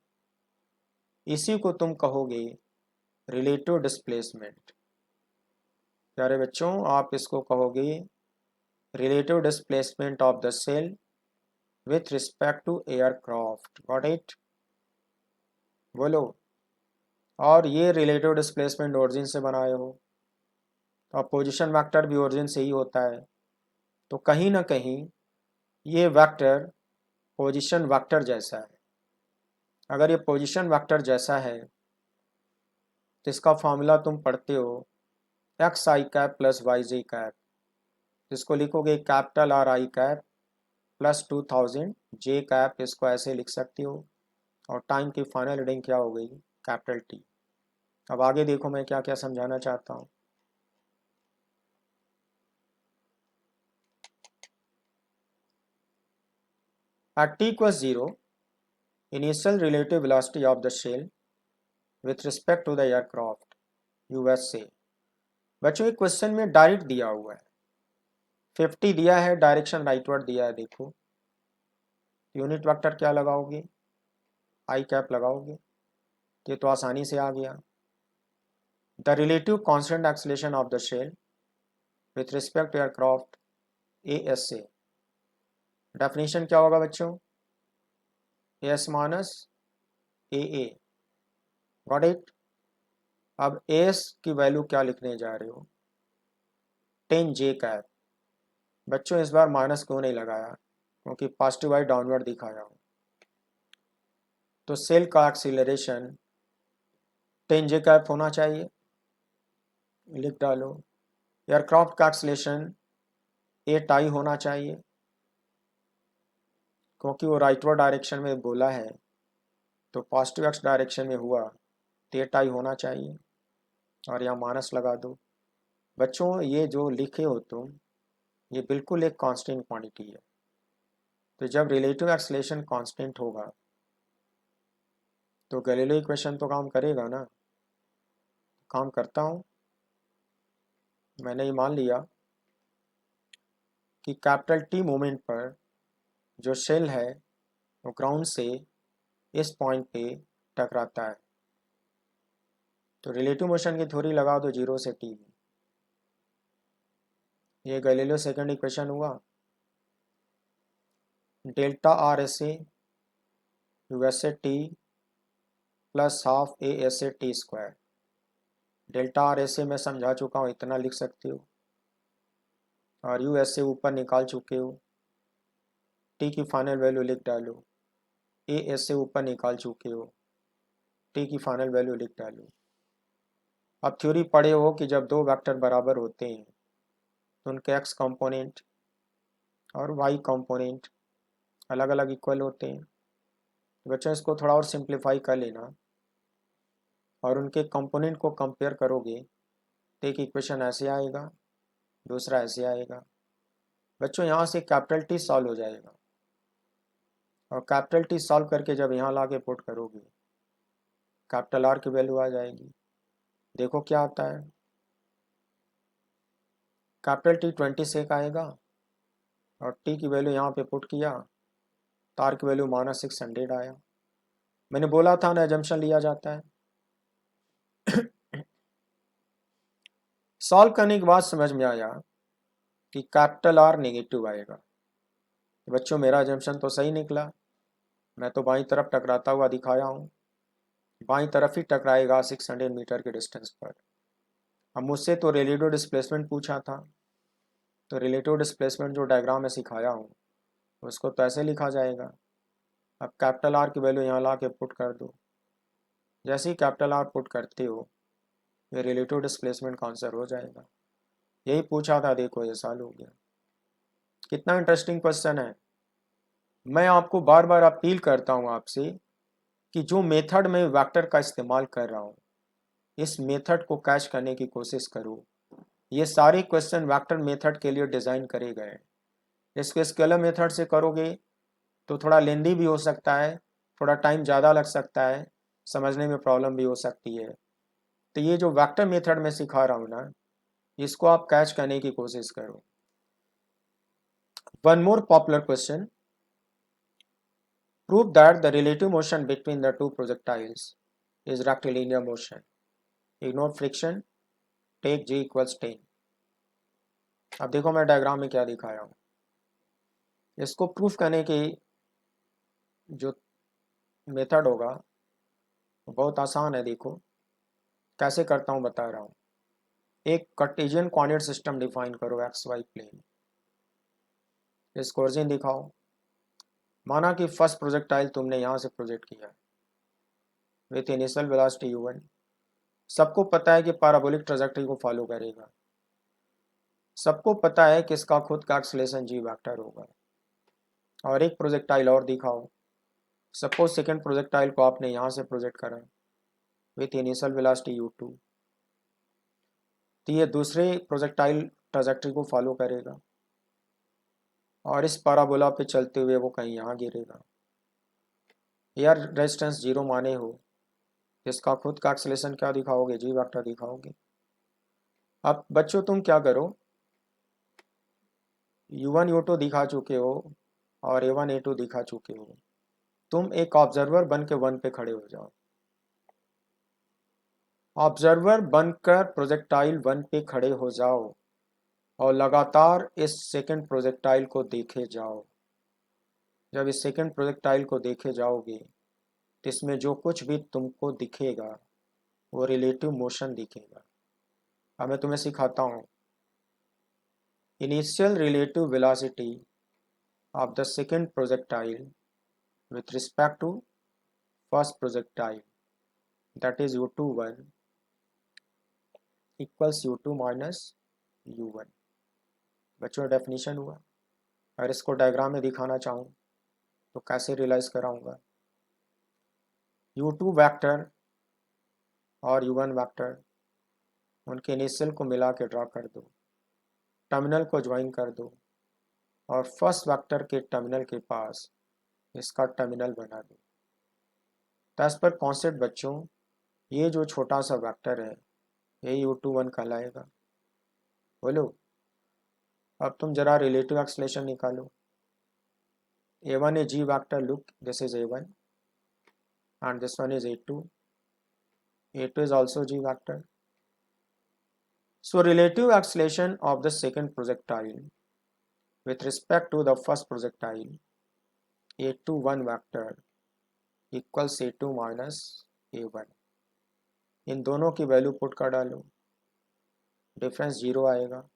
इसी को तुम कहोगे रिलेटिव डिस्प्लेसमेंट। प्यारे बच्चों, आप इसको कहोगे relative displacement of the shell with respect to aircraft. Got it? बोलो। और ये रिलेटिव डिस्प्लेसमेंट ओरिजिन से बनाए हो, और पोजीशन वेक्टर भी ओरिजिन से ही होता है। तो कहीं ना कहीं ये वेक्टर पोजीशन वेक्टर जैसा है। अगर ये पोजीशन वेक्टर जैसा है तो इसका फॉर्मूला तुम पढ़ते हो एक्स आई कैप प्लस वाई जी कैप, इसको लिखोगे कैपिटल आर आई कैप प्लस 2000 जे कैप, इसको ऐसे लिख सकती हो। और टाइम की फाइनल रीडिंग क्या हो गई, कैपिटल टी। अब आगे देखो मैं क्या क्या समझाना चाहता हूँ। At t equals 0, initial relative velocity of the shell with respect to the aircraft USA। बच्चों एक क्वेश्चन में डायरेक्ट दिया हुआ है, 50 दिया है, डायरेक्शन राइटवर्ड दिया है। देखो यूनिट वेक्टर क्या लगाओगे, आई कैप लगाओगे, ये तो आसानी से आ गया। The relative constant acceleration of the shell with respect to aircraft ASA। Definition क्या होगा बच्चों, S minus AA, got it. अब एस की वैल्यू क्या लिखने जा रहे हो, 10 जे कैप। बच्चों इस बार माइनस क्यों नहीं लगाया, क्योंकि पॉजिटिव आई डाउनवर्ड दिखाया हो। तो सेल का एक्सीलरेशन 10 जे कैप होना चाहिए, लिख डालो। एयरक्राफ्ट का एक्सीलरेशन 8 आई होना चाहिए, क्योंकि वो राइटवर्ड डायरेक्शन में बोला है, तो पॉजिटिव एक्स डायरेक्शन में हुआ तो 8 आई होना चाहिए, और यहाँ माइनस लगा दो। बच्चों ये जो लिखे हो तुम, ये बिल्कुल एक कांस्टेंट क्वांटिटी है। तो जब रिलेटिव एक्सेलरेशन कांस्टेंट होगा तो गैलीलियो इक्वेशन तो काम करेगा ना, काम करता हूँ। मैंने ये मान लिया कि कैपिटल टी मोमेंट पर जो शेल है वो ग्राउंड से इस पॉइंट पे टकराता है, तो रिलेटिव मोशन की थ्योरी लगा दो 0 से टी में। ये गैलीलियो सेकंड इक्वेशन हुआ। Delta R S A USA T plus half A S A T square. Delta R S A मैं समझा चुका हूँ, इतना लिख सकते हो, और यू एस ए ऊपर निकाल चुके हो। टी की फाइनल वैल्यू लिख डालो, ए एस से ऊपर निकाल चुके हो, टी की फाइनल वैल्यू लिख डालो। अब थ्योरी पढ़े हो कि जब दो वेक्टर बराबर होते हैं तो उनके एक्स कंपोनेंट और वाई कंपोनेंट अलग अलग इक्वल होते हैं। तो बच्चों इसको थोड़ा और सिंप्लीफाई कर लेना, और उनके कंपोनेंट को कंपेयर करोगे तो एक इक्वेशन ऐसे आएगा, दूसरा ऐसे आएगा। बच्चों यहाँ से कैपिटल टी सॉल्व हो जाएगा, और कैपिटल टी सॉल्व करके जब यहाँ ला के पुट करोगे कैपिटल आर की वैल्यू आ जाएगी। देखो क्या आता है, कैपिटल टी 26 आएगा, और टी की वैल्यू यहाँ पे पुट किया तो आर की वैल्यू -600 आया। मैंने बोला था ना एजम्पशन लिया जाता है। सॉल्व करने के बाद समझ में आया कि कैपिटल आर नेगेटिव आएगा। तो बच्चों मेरा एजम्पशन तो सही निकला, मैं तो बाईं तरफ टकराता हुआ दिखाया हूँ, बाईं तरफ ही टकराएगा 600 मीटर के डिस्टेंस पर। अब मुझसे तो रिलेटिव डिस्प्लेसमेंट पूछा था, तो रिलेटिव डिस्प्लेसमेंट जो डायग्राम में सिखाया हूँ उसको तो ऐसे लिखा जाएगा। अब कैपिटल आर की वैल्यू यहाँ ला के पुट कर दो, जैसे ही कैपिटल आर पुट करते हो ये रिलेटिव डिस्प्लेसमेंट का आंसर हो जाएगा। यही पूछा था, देखो ये सॉल्व हो गया। कितना इंटरेस्टिंग क्वेश्चन है। मैं आपको बार बार अपील करता हूँ आपसे कि जो मेथड में वेक्टर का इस्तेमाल कर रहा हूँ इस मेथड को कैच करने की कोशिश करो। ये सारे क्वेश्चन वेक्टर मेथड के लिए डिज़ाइन करे गए हैं। इसको स्केलर मेथड से करोगे तो थोड़ा लेंदी भी हो सकता है, थोड़ा टाइम ज़्यादा लग सकता है, समझने में प्रॉब्लम भी हो सकती है। तो ये जो वेक्टर मेथड में सिखा रहा हूँ ना, इसको आप कैच करने की कोशिश करो। One more popular question, prove that the relative motion between the two projectiles is rectilinear motion. Ignore friction, take g equals 10। अब देखो मैं डायग्राम में क्या दिखाया हूँ। इसको प्रूफ करने की जो मेथड होगा वो बहुत आसान है। देखो कैसे करता हूँ बता रहा हूँ। एक कार्टेशियन कोऑर्डिनेट सिस्टम डिफाइन करो एक्स वाई प्लेन। इसको ओरिजिन दिखाओ, माना कि फर्स्ट प्रोजेक्टाइल तुमने यहाँ से प्रोजेक्ट किया विथ इनिशियल वेलोसिटी u1, सबको पता है कि पैराबोलिक ट्रैजेक्टरी को फॉलो करेगा, सबको पता है कि इसका खुद का एक्सेलरेशन g वेक्टर होगा। और एक प्रोजेक्टाइल और दिखाओ, सपोज सेकेंड प्रोजेक्टाइल को आपने यहाँ से प्रोजेक्ट करा विथ इनिशियल वेलोसिटी u2, तो ये दूसरे प्रोजेक्टाइल ट्रैजेक्टरी को फॉलो करेगा और इस पैराबोला पे चलते हुए वो कहीं यहाँ गिरेगा। एयर रेजिस्टेंस जीरो माने हो, इसका खुद का एक्सेलरेशन क्या दिखाओगे, जी वेक्टर दिखाओगे। अब बच्चों तुम क्या करो, u1 u2 दिखा चुके हो और a1 a2 दिखा चुके हो, तुम एक ऑब्जर्वर बन के 1 पे खड़े हो जाओ। ऑब्जर्वर बनकर प्रोजेक्टाइल 1 पे खड़े हो जाओ और लगातार इस सेकंड प्रोजेक्टाइल को देखे जाओ। जब इस सेकंड प्रोजेक्टाइल को देखे जाओगे तो इसमें जो कुछ भी तुमको दिखेगा वो रिलेटिव मोशन दिखेगा। अब मैं तुम्हें सिखाता हूँ। Initial relative velocity of the second projectile with respect to first projectile, that is u21 equals u2 minus u1। बच्चों डेफिनेशन हुआ। अगर इसको डायग्राम में दिखाना चाहूँ तो कैसे रियलाइज कराऊंगा, u2 वेक्टर और u1 वेक्टर उनके इनिशियल को मिला के ड्रा कर दो, टर्मिनल को ज्वाइन कर दो और फर्स्ट वेक्टर के टर्मिनल के पास इसका टर्मिनल बना दो। तो एज पर कॉन्सेप्ट बच्चों, ये जो छोटा सा वेक्टर है ये u21 कहलाएगा। बोलो, अब तुम जरा रिलेटिव एक्सेलरेशन निकालो। a1 is g vector, look, this is a1 and this one is a2, a2 is also g vector. So relative acceleration of the second projectile with respect to the first projectile, a21 vector equals a2 minus a1। इन दोनों की value put कर डालो, difference zero आएगा,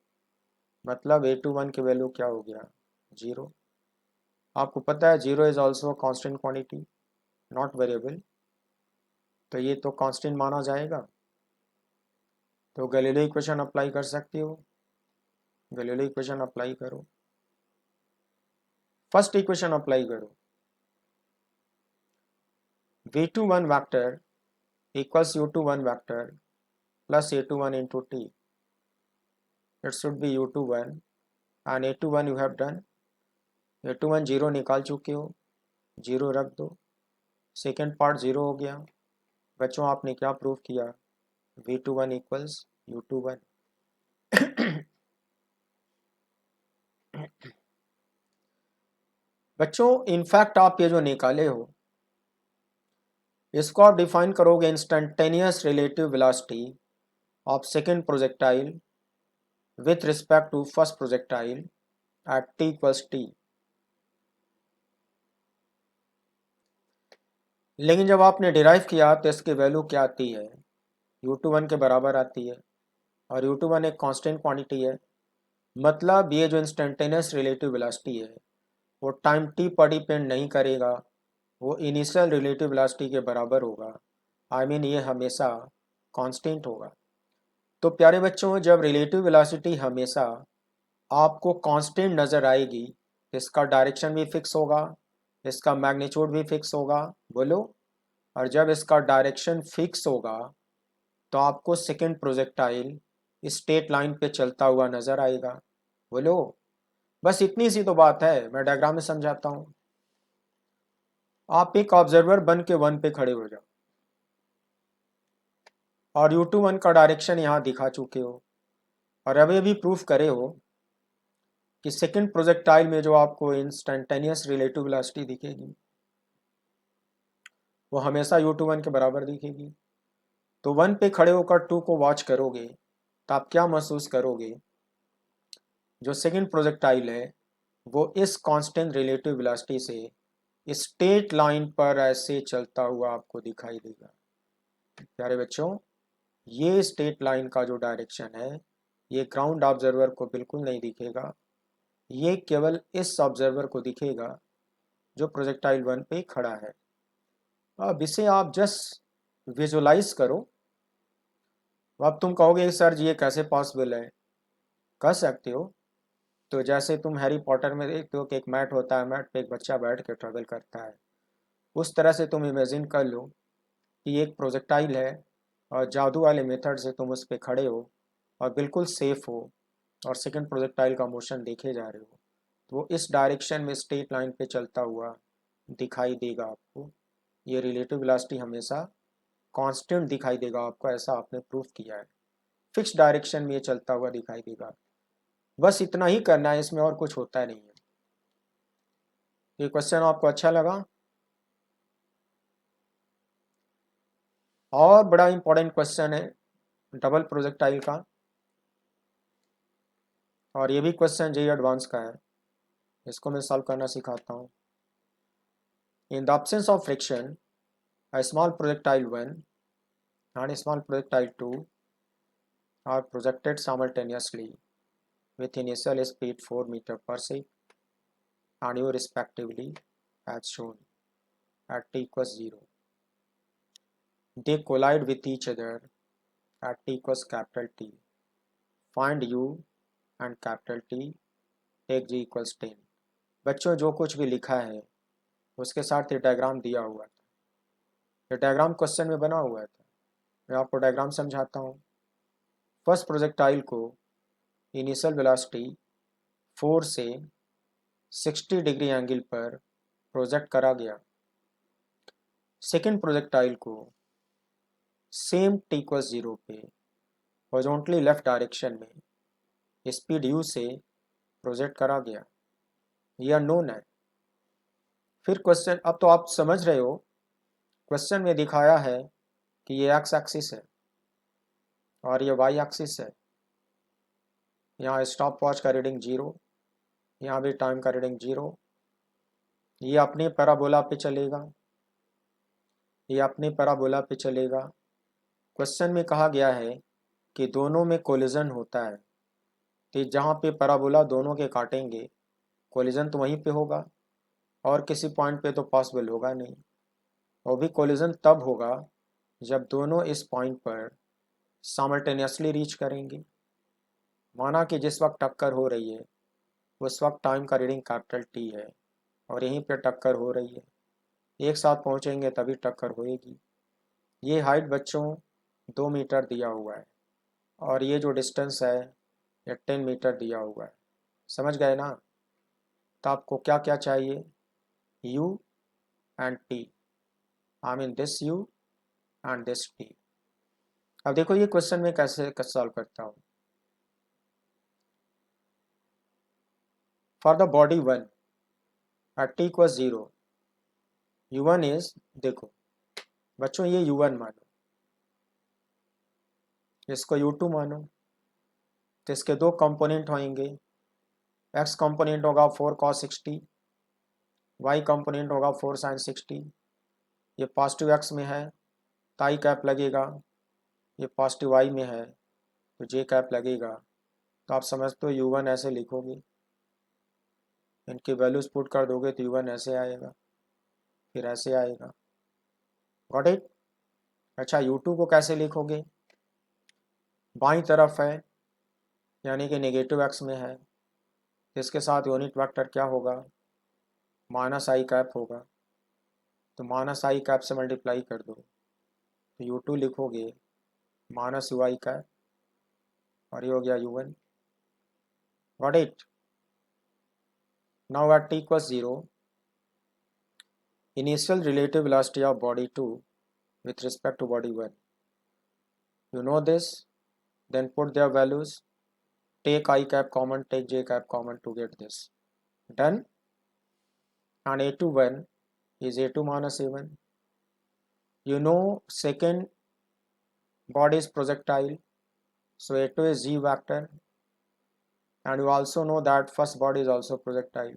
मतलब a21 की value क्या हो गया, जीरो। आपको पता है zero is also constant quantity, not variable, तो ये तो कांस्टेंट माना जाएगा। तो गैलीलियो इक्वेशन अप्लाई कर सकते हो, गैलीलियो इक्वेशन अप्लाई करो। फर्स्ट इक्वेशन अप्लाई करो, v21 vector equals u21 vector plus a21 into t, it should be u21 and a21 you have done, a21 zero निकाल चुके हो, जीरो रख दो, सेकेंड पार्ट जीरो हो गया। बच्चों आपने क्या प्रूव किया, v21 equals u21। बच्चों इनफैक्ट आप ये जो निकाले हो इसको आप डिफाइन करोगे instantaneous relative velocity of second projectile with respect to first projectile at t equals t। लेकिन जब आपने डिराइव किया तो इसकी वैल्यू क्या आती है, u21 के बराबर आती है और u21 एक कांस्टेंट क्वांटिटी है। मतलब ये जो इंस्टेंटेनियस रिलेटिव वेलोसिटी है वो टाइम t पर डिपेंड नहीं करेगा, वो इनिशियल रिलेटिव वेलोसिटी के बराबर होगा। आई मीन ये हमेशा कांस्टेंट होगा। तो प्यारे बच्चों, जब रिलेटिव वेलोसिटी हमेशा आपको कांस्टेंट नज़र आएगी, इसका डायरेक्शन भी फिक्स होगा, इसका मैग्नीट्यूड भी फिक्स होगा। बोलो, और जब इसका डायरेक्शन फिक्स होगा तो आपको सेकेंड प्रोजेक्टाइल स्ट्रेट लाइन पे चलता हुआ नजर आएगा। बोलो, बस इतनी सी तो बात है, मैं डायग्राम में समझाता हूँ। आप एक ऑब्जर्वर बन के 1 पे खड़े हो जाओ और u21 का डायरेक्शन यहाँ दिखा चुके हो और अभी अभी प्रूफ करे हो कि सेकेंड प्रोजेक्टाइल में जो आपको इंस्टेंटेनियस रिलेटिव वेलोसिटी दिखेगी वो हमेशा u21 के बराबर दिखेगी। तो 1 पे खड़े होकर 2 को वॉच करोगे तो आप क्या महसूस करोगे, जो सेकेंड प्रोजेक्टाइल है वो इस कांस्टेंट रिलेटिव वेलोसिटी से स्ट्रेट लाइन पर ऐसे चलता हुआ आपको दिखाई देगा। प्यारे बच्चों, ये स्ट्रेट लाइन का जो डायरेक्शन है ये ग्राउंड ऑब्जर्वर को बिल्कुल नहीं दिखेगा, ये केवल इस ऑब्जर्वर को दिखेगा जो प्रोजेक्टाइल 1 पे खड़ा है। अब इसे आप जस्ट विजुलाइज करो। अब तुम कहोगे सर जी ये कैसे पॉसिबल है? कर सकते हो। तो जैसे तुम हैरी पॉटर में देखते हो कि एक मैट होता है, मैट पे एक बच्चा बैठ के ट्रेवल करता है, उस तरह से तुम इमेजिन कर लो कि एक प्रोजेक्टाइल है और जादू वाले मेथड से तुम उस पर खड़े हो और बिल्कुल सेफ हो और सेकंड प्रोजेक्टाइल का मोशन देखे जा रहे हो, तो वो इस डायरेक्शन में स्ट्रेट लाइन पे चलता हुआ दिखाई देगा आपको। ये रिलेटिव वेलोसिटी हमेशा कांस्टेंट दिखाई देगा आपको, ऐसा आपने प्रूव किया है। फिक्स डायरेक्शन में ये चलता हुआ दिखाई देगा। बस इतना ही करना है, इसमें और कुछ होता नहीं है। ये क्वेश्चन आपको अच्छा लगा? और बड़ा इंपॉर्टेंट क्वेश्चन है डबल प्रोजेक्टाइल का, और ये भी क्वेश्चन जेईई एडवांस का है। इसको मैं सॉल्व करना सिखाता हूँ। In the absence of friction, a small projectile 1 and a small projectile 2 are projected simultaneously with initial speed 4 meter per second and u respectively as shown at t equals 0. They collide with each other at t equals capital T. Find u and capital T, take g equals 10. बच्चों जो कुछ भी लिखा है उसके साथ ये diagram दिया हुआ था। ये डायग्राम क्वेश्चन में बना हुआ था। मैं आपको डायग्राम समझाता हूँ। फर्स्ट प्रोजेक्टाइल को इनिशियल वेलोसिटी 4 से 60 डिग्री एंगल पर प्रोजेक्ट करा गया। सेकेंड प्रोजेक्टाइल को सेम t इक्वल्स 0 पे हॉरिजॉन्टली लेफ्ट डायरेक्शन में स्पीड u से प्रोजेक्ट करा गया। यह नोन है। फिर क्वेश्चन, अब तो आप समझ रहे हो, क्वेश्चन में दिखाया है कि ये एक्स एक्सिस है और ये वाई एक्सिस है। यहाँ स्टॉप वॉच का रीडिंग 0, यहाँ भी टाइम का रीडिंग 0। ये अपने पैराबोला पे चलेगा, ये अपने पैराबोला पे चलेगा। क्वेश्चन में कहा गया है कि दोनों में कोलिजन होता है, तो जहाँ पे पैराबोला दोनों के काटेंगे कोलिजन तो वहीं पे होगा और किसी पॉइंट पे तो पॉसिबल होगा नहीं। और भी कोलिजन तब होगा जब दोनों इस पॉइंट पर साइमल्टेनियसली रीच करेंगे। माना कि जिस वक्त टक्कर हो रही है उस वक्त टाइम का रीडिंग कैपिटल टी है और यहीं पे टक्कर हो रही है, एक साथ पहुंचेंगे तभी टक्कर होएगी। ये हाइट बच्चों 2 मीटर दिया हुआ है और ये जो डिस्टेंस है ये 10 मीटर दिया हुआ है। समझ गए ना? तो आपको क्या क्या चाहिए? u and t, I mean this u and this t। अब देखो ये क्वेश्चन में कैसे सॉल्व करता हूँ। For the body 1 at t equals 0, u1 is, देखो बच्चों ये u1 मानो, इसको u2 मानो, तो इसके दो कंपोनेंट होंगे। x कंपोनेंट होगा 4 cos 60, y कंपोनेंट होगा 4 sin 60। ये पॉजिटिव x में है तो i कैप लगेगा, ये पॉजिटिव y में है तो j कैप लगेगा। तो आप समझते हो u1 ऐसे लिखोगे, इनकी वैल्यूज पुट कर दोगे तो u1 ऐसे आएगा, फिर ऐसे आएगा। Got it? अच्छा u2 को कैसे लिखोगे? बाईं तरफ है यानी कि नेगेटिव x में है, तो इसके साथ यूनिट वेक्टर क्या होगा? माइनस आई कैप होगा, तो माइनस आई कैप से मल्टीप्लाई कर दो तो u2 लिखोगे माइनस यू आई कैप और ये हो गया u1। Got it? Now at t equals 0, initial relative velocity of body 2 with respect to body 1. You know this, then put their values, take I cap common, take J cap common to get this. Done? And A21 is A2 minus A1. You know second body is projectile, so A2 is G vector, and you also know that first body is also projectile,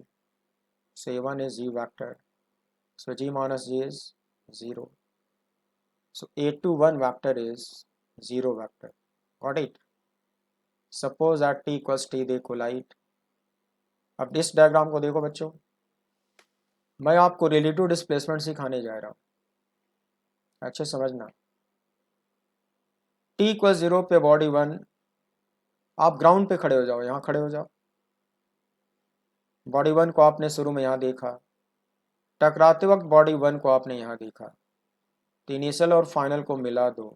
so A1 is G vector, so G minus G is 0. So A21 vector is 0 vector. Got it? Suppose at t equals t they collide. अब इस diagram को देखो बच्चों, मैं आपको relative displacement सिखाने जा रहा हूँ, अच्छे समझना। टी इक्वल 0 पे बॉडी 1, आप ग्राउंड पे खड़े हो जाओ, यहाँ खड़े हो जाओ। बॉडी 1 को आपने शुरू में यहाँ देखा, टकराते वक्त बॉडी 1 को आपने यहाँ देखा, तो इनिशियल और फाइनल को मिला दो,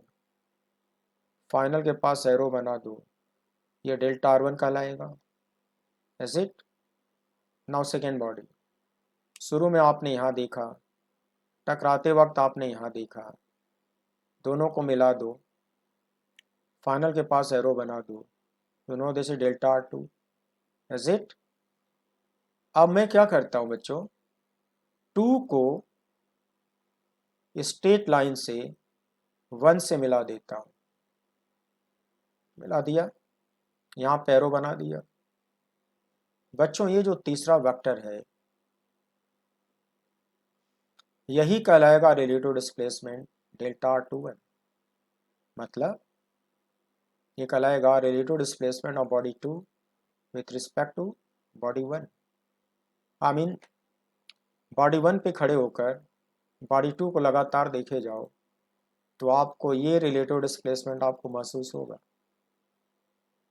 फाइनल के पास एरो बना दो, ये डेल्टा R1 कहलाएगा। Is it? Now second body, शुरू में आपने यहाँ देखा, टकराते वक्त आपने यहाँ देखा, दोनों को मिला दो, फाइनल के पास एरो बना दो, you know this is delta R2। Is it? अब मैं क्या करता हूँ बच्चों, 2 को स्ट्रेट लाइन से 1 से मिला देता हूँ, मिला दिया, यहाँ पे एरो बना दिया। बच्चों ये जो तीसरा वेक्टर है यही कहलाएगा रिलेटिव डिस्प्लेसमेंट डेल्टा R21, मतलब ये कहलाएगा relative displacement of body 2 with respect to body 1। I mean body 1 पे खड़े होकर बॉडी 2 को लगातार देखे जाओ तो आपको ये रिलेटिव डिस्प्लेसमेंट आपको महसूस होगा।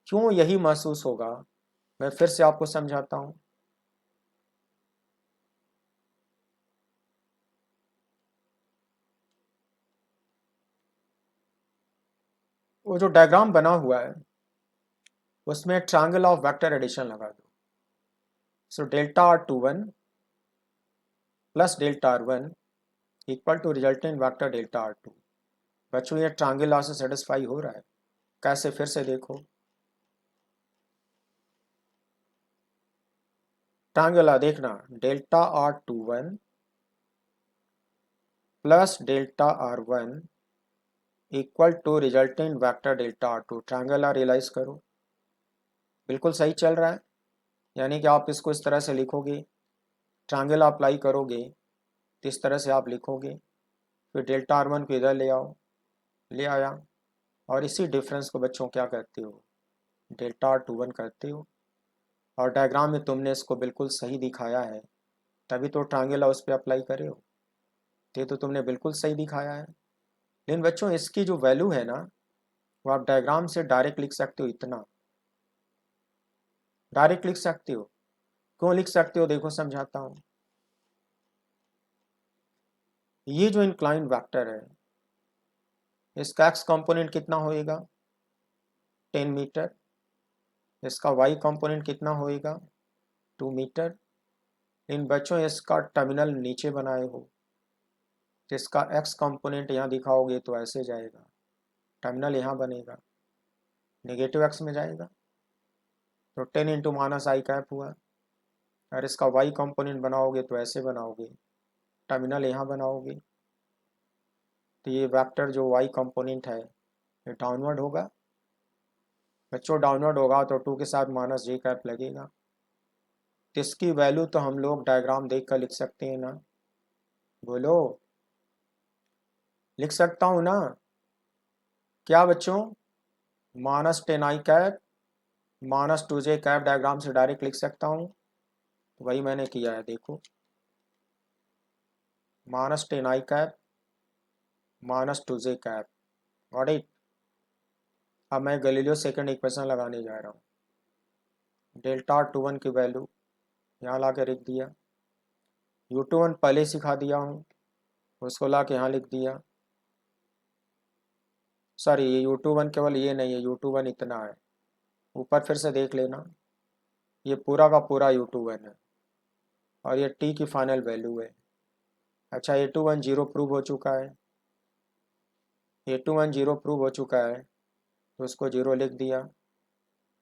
क्यों यही महसूस होगा, मैं फिर से आपको समझाता हूँ। वो जो डायग्राम बना हुआ है उसमें ट्रायंगल ऑफ वेक्टर एडिशन लगा दो। So delta R21 plus delta R1 equal to resultant vector delta R2। बच्चों ये ट्रायंगल लॉ से सेटिस्फाई हो रहा है? कैसे, फिर से देखो। ट्रायंगल लॉ देखना, delta R21 plus delta R1 equal to resultant vector delta R2। Triangle law realise करो, बिल्कुल सही चल रहा है। यानी कि आप इसको इस तरह से लिखोगे, ट्रायंगल अप्लाई करोगे तो इस तरह से आप लिखोगे, फिर डेल्टा R1 को इधर ले आओ, ले आया, और इसी डिफरेंस को बच्चों क्या कहते हो, डेल्टा R21 कहते हो। और डायग्राम में तुमने इसको बिल्कुल सही दिखाया है, तभी तो ट्रायंगल उस पर अप्लाई करे हो, ये तो तुमने बिल्कुल सही दिखाया है। लेकिन बच्चों इसकी जो वैल्यू है ना, वो आप डायग्राम से डायरेक्ट लिख सकते हो, इतना डायरेक्ट लिख सकते हो। क्यों लिख सकते हो, देखो समझाता हूँ। ये जो इंक्लाइन वेक्टर है इसका एक्स कंपोनेंट कितना होएगा, 10 मीटर। इसका वाई कंपोनेंट कितना होएगा, 2 मीटर। इन बच्चों इसका टर्मिनल नीचे बनाए हो, जिसका एक्स कंपोनेंट यहाँ दिखाओगे तो ऐसे जाएगा, टर्मिनल यहाँ बनेगा, नेगेटिव एक्स में जाएगा, तो 10 इंटू माइनस आई कैप हुआ। और इसका वाई कंपोनेंट बनाओगे तो ऐसे बनाओगे, टर्मिनल यहाँ बनाओगे, तो ये वेक्टर जो वाई कंपोनेंट है ये डाउनवर्ड होगा। बच्चों डाउनवर्ड होगा तो 2 के साथ माइनस जे कैप लगेगा, तो इसकी वैल्यू तो हम लोग डायग्राम देख कर लिख सकते हैं ना, बोलो, लिख सकता हूँ ना? क्या बच्चों, -10 i cap -2j cap diagram से डायरेक्ट लिख सकता हूँ, तो वही मैंने किया है, देखो -10 i cap -2j cap, got it. अब मैं गैलीलियो सेकंड इक्वेशन लगाने जा रहा हूँ, डेल्टा R21 की वैल्यू यहाँ ला के लिख दिया, U21 पहले सिखा दिया हूँ, उसको ला के यहाँ लिख दिया। सॉरी, ये U21 केवल ये नहीं है, U21 इतना है, ऊपर फिर से देख लेना, ये पूरा का पूरा U21 है, और ये टी की फाइनल वैल्यू है। अच्छा, A21 जीरो प्रूव हो चुका है, A21 जीरो प्रूव हो चुका है, तो उसको जीरो लिख दिया,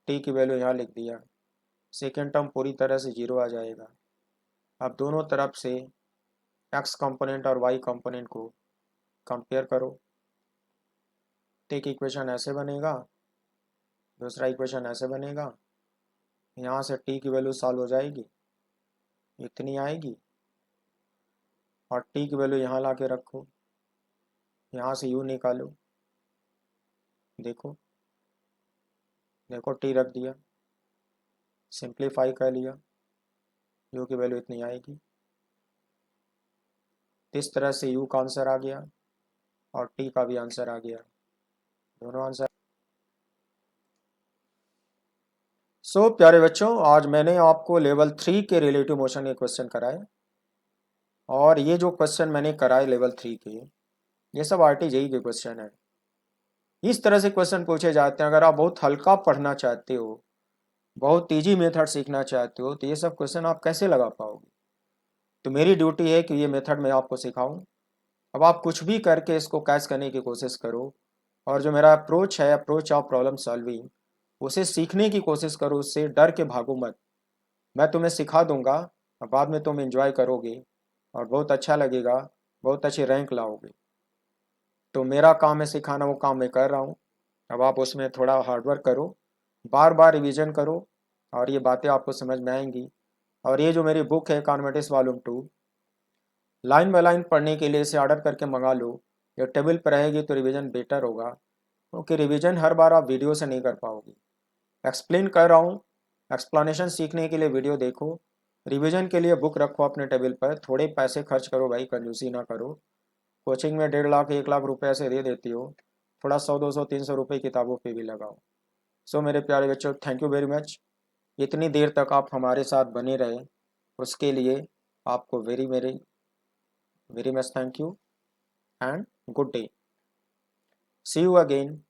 टी की वैल्यू यहाँ लिख दिया, सेकेंड टर्म पूरी तरह से जीरो आ जाएगा। अब दोनों तरफ से एक्स कंपोनेंट और वाई कंपोनेंट को कंपेयर करो, तो एक इक्वेशन ऐसे बनेगा, दूसरा इक्वेशन ऐसे बनेगा, यहाँ से टी की वैल्यू सॉल्व हो जाएगी, इतनी आएगी, और टी की वैल्यू यहाँ ला के रखो, यहाँ से यू निकालो, देखो देखो टी रख दिया, सिंप्लीफाई कर लिया, यू की वैल्यू इतनी आएगी। तो इस तरह से यू का आंसर आ गया और टी का भी आंसर आ गया, दोनों आंसर। सो प्यारे बच्चों, आज मैंने आपको लेवल 3 के रिलेटिव मोशन के क्वेश्चन कराए, और ये जो क्वेश्चन मैंने कराए लेवल 3 के, ये सब RTJE के क्वेश्चन है। इस तरह से क्वेश्चन पूछे जाते हैं। अगर आप बहुत हल्का पढ़ना चाहते हो, बहुत ईजी मेथड सीखना चाहते हो, तो ये सब क्वेश्चन आप कैसे लगा पाओगे? तो मेरी ड्यूटी है कि ये मेथड मैं आपको सिखाऊं। अब आप कुछ भी करके इसको कैच करने की कोशिश करो, और जो मेरा अप्रोच है, अप्रोच ऑफ प्रॉब्लम सॉल्विंग, उसे सीखने की कोशिश करो, उससे डर के भागो मत। मैं तुम्हें सिखा दूंगा और बाद में तुम एंजॉय करोगे और बहुत अच्छा लगेगा, बहुत अच्छी रैंक लाओगे। तो मेरा काम है सिखाना, वो काम मैं कर रहा हूँ। अब आप उसमें थोड़ा हार्डवर्क करो, बार बार रिवीजन करो, और ये बातें आपको समझ में आएंगी। और ये जो मेरी बुक है कॉन्वेंटिस वॉल्यूम 2, लाइन बाय लाइन पढ़ने के लिए इसे ऑर्डर करके मंगा लो। ये टेबल पर रहेगी तो रिवीजन बेटर होगा, क्योंकि रिवीजन हर बार आप वीडियो से नहीं कर पाओगे। एक्सप्लेन कर रहा हूँ, एक्सप्लेनेशन सीखने के लिए वीडियो देखो, रिवीजन के लिए बुक रखो अपने टेबल पर। थोड़े पैसे खर्च करो भाई, कंजूसी ना करो। कोचिंग में 1.5 लाख 1 लाख रुपए ऐसे दे देती हो, थोड़ा 100 200 300 रुपये किताबों पे भी लगाओ। सो मेरे प्यारे बच्चों, थैंक यू वेरी मच। इतनी देर तक आप हमारे साथ बने रहे, उसके लिए आपको very very very much thank you, and good day. See you again.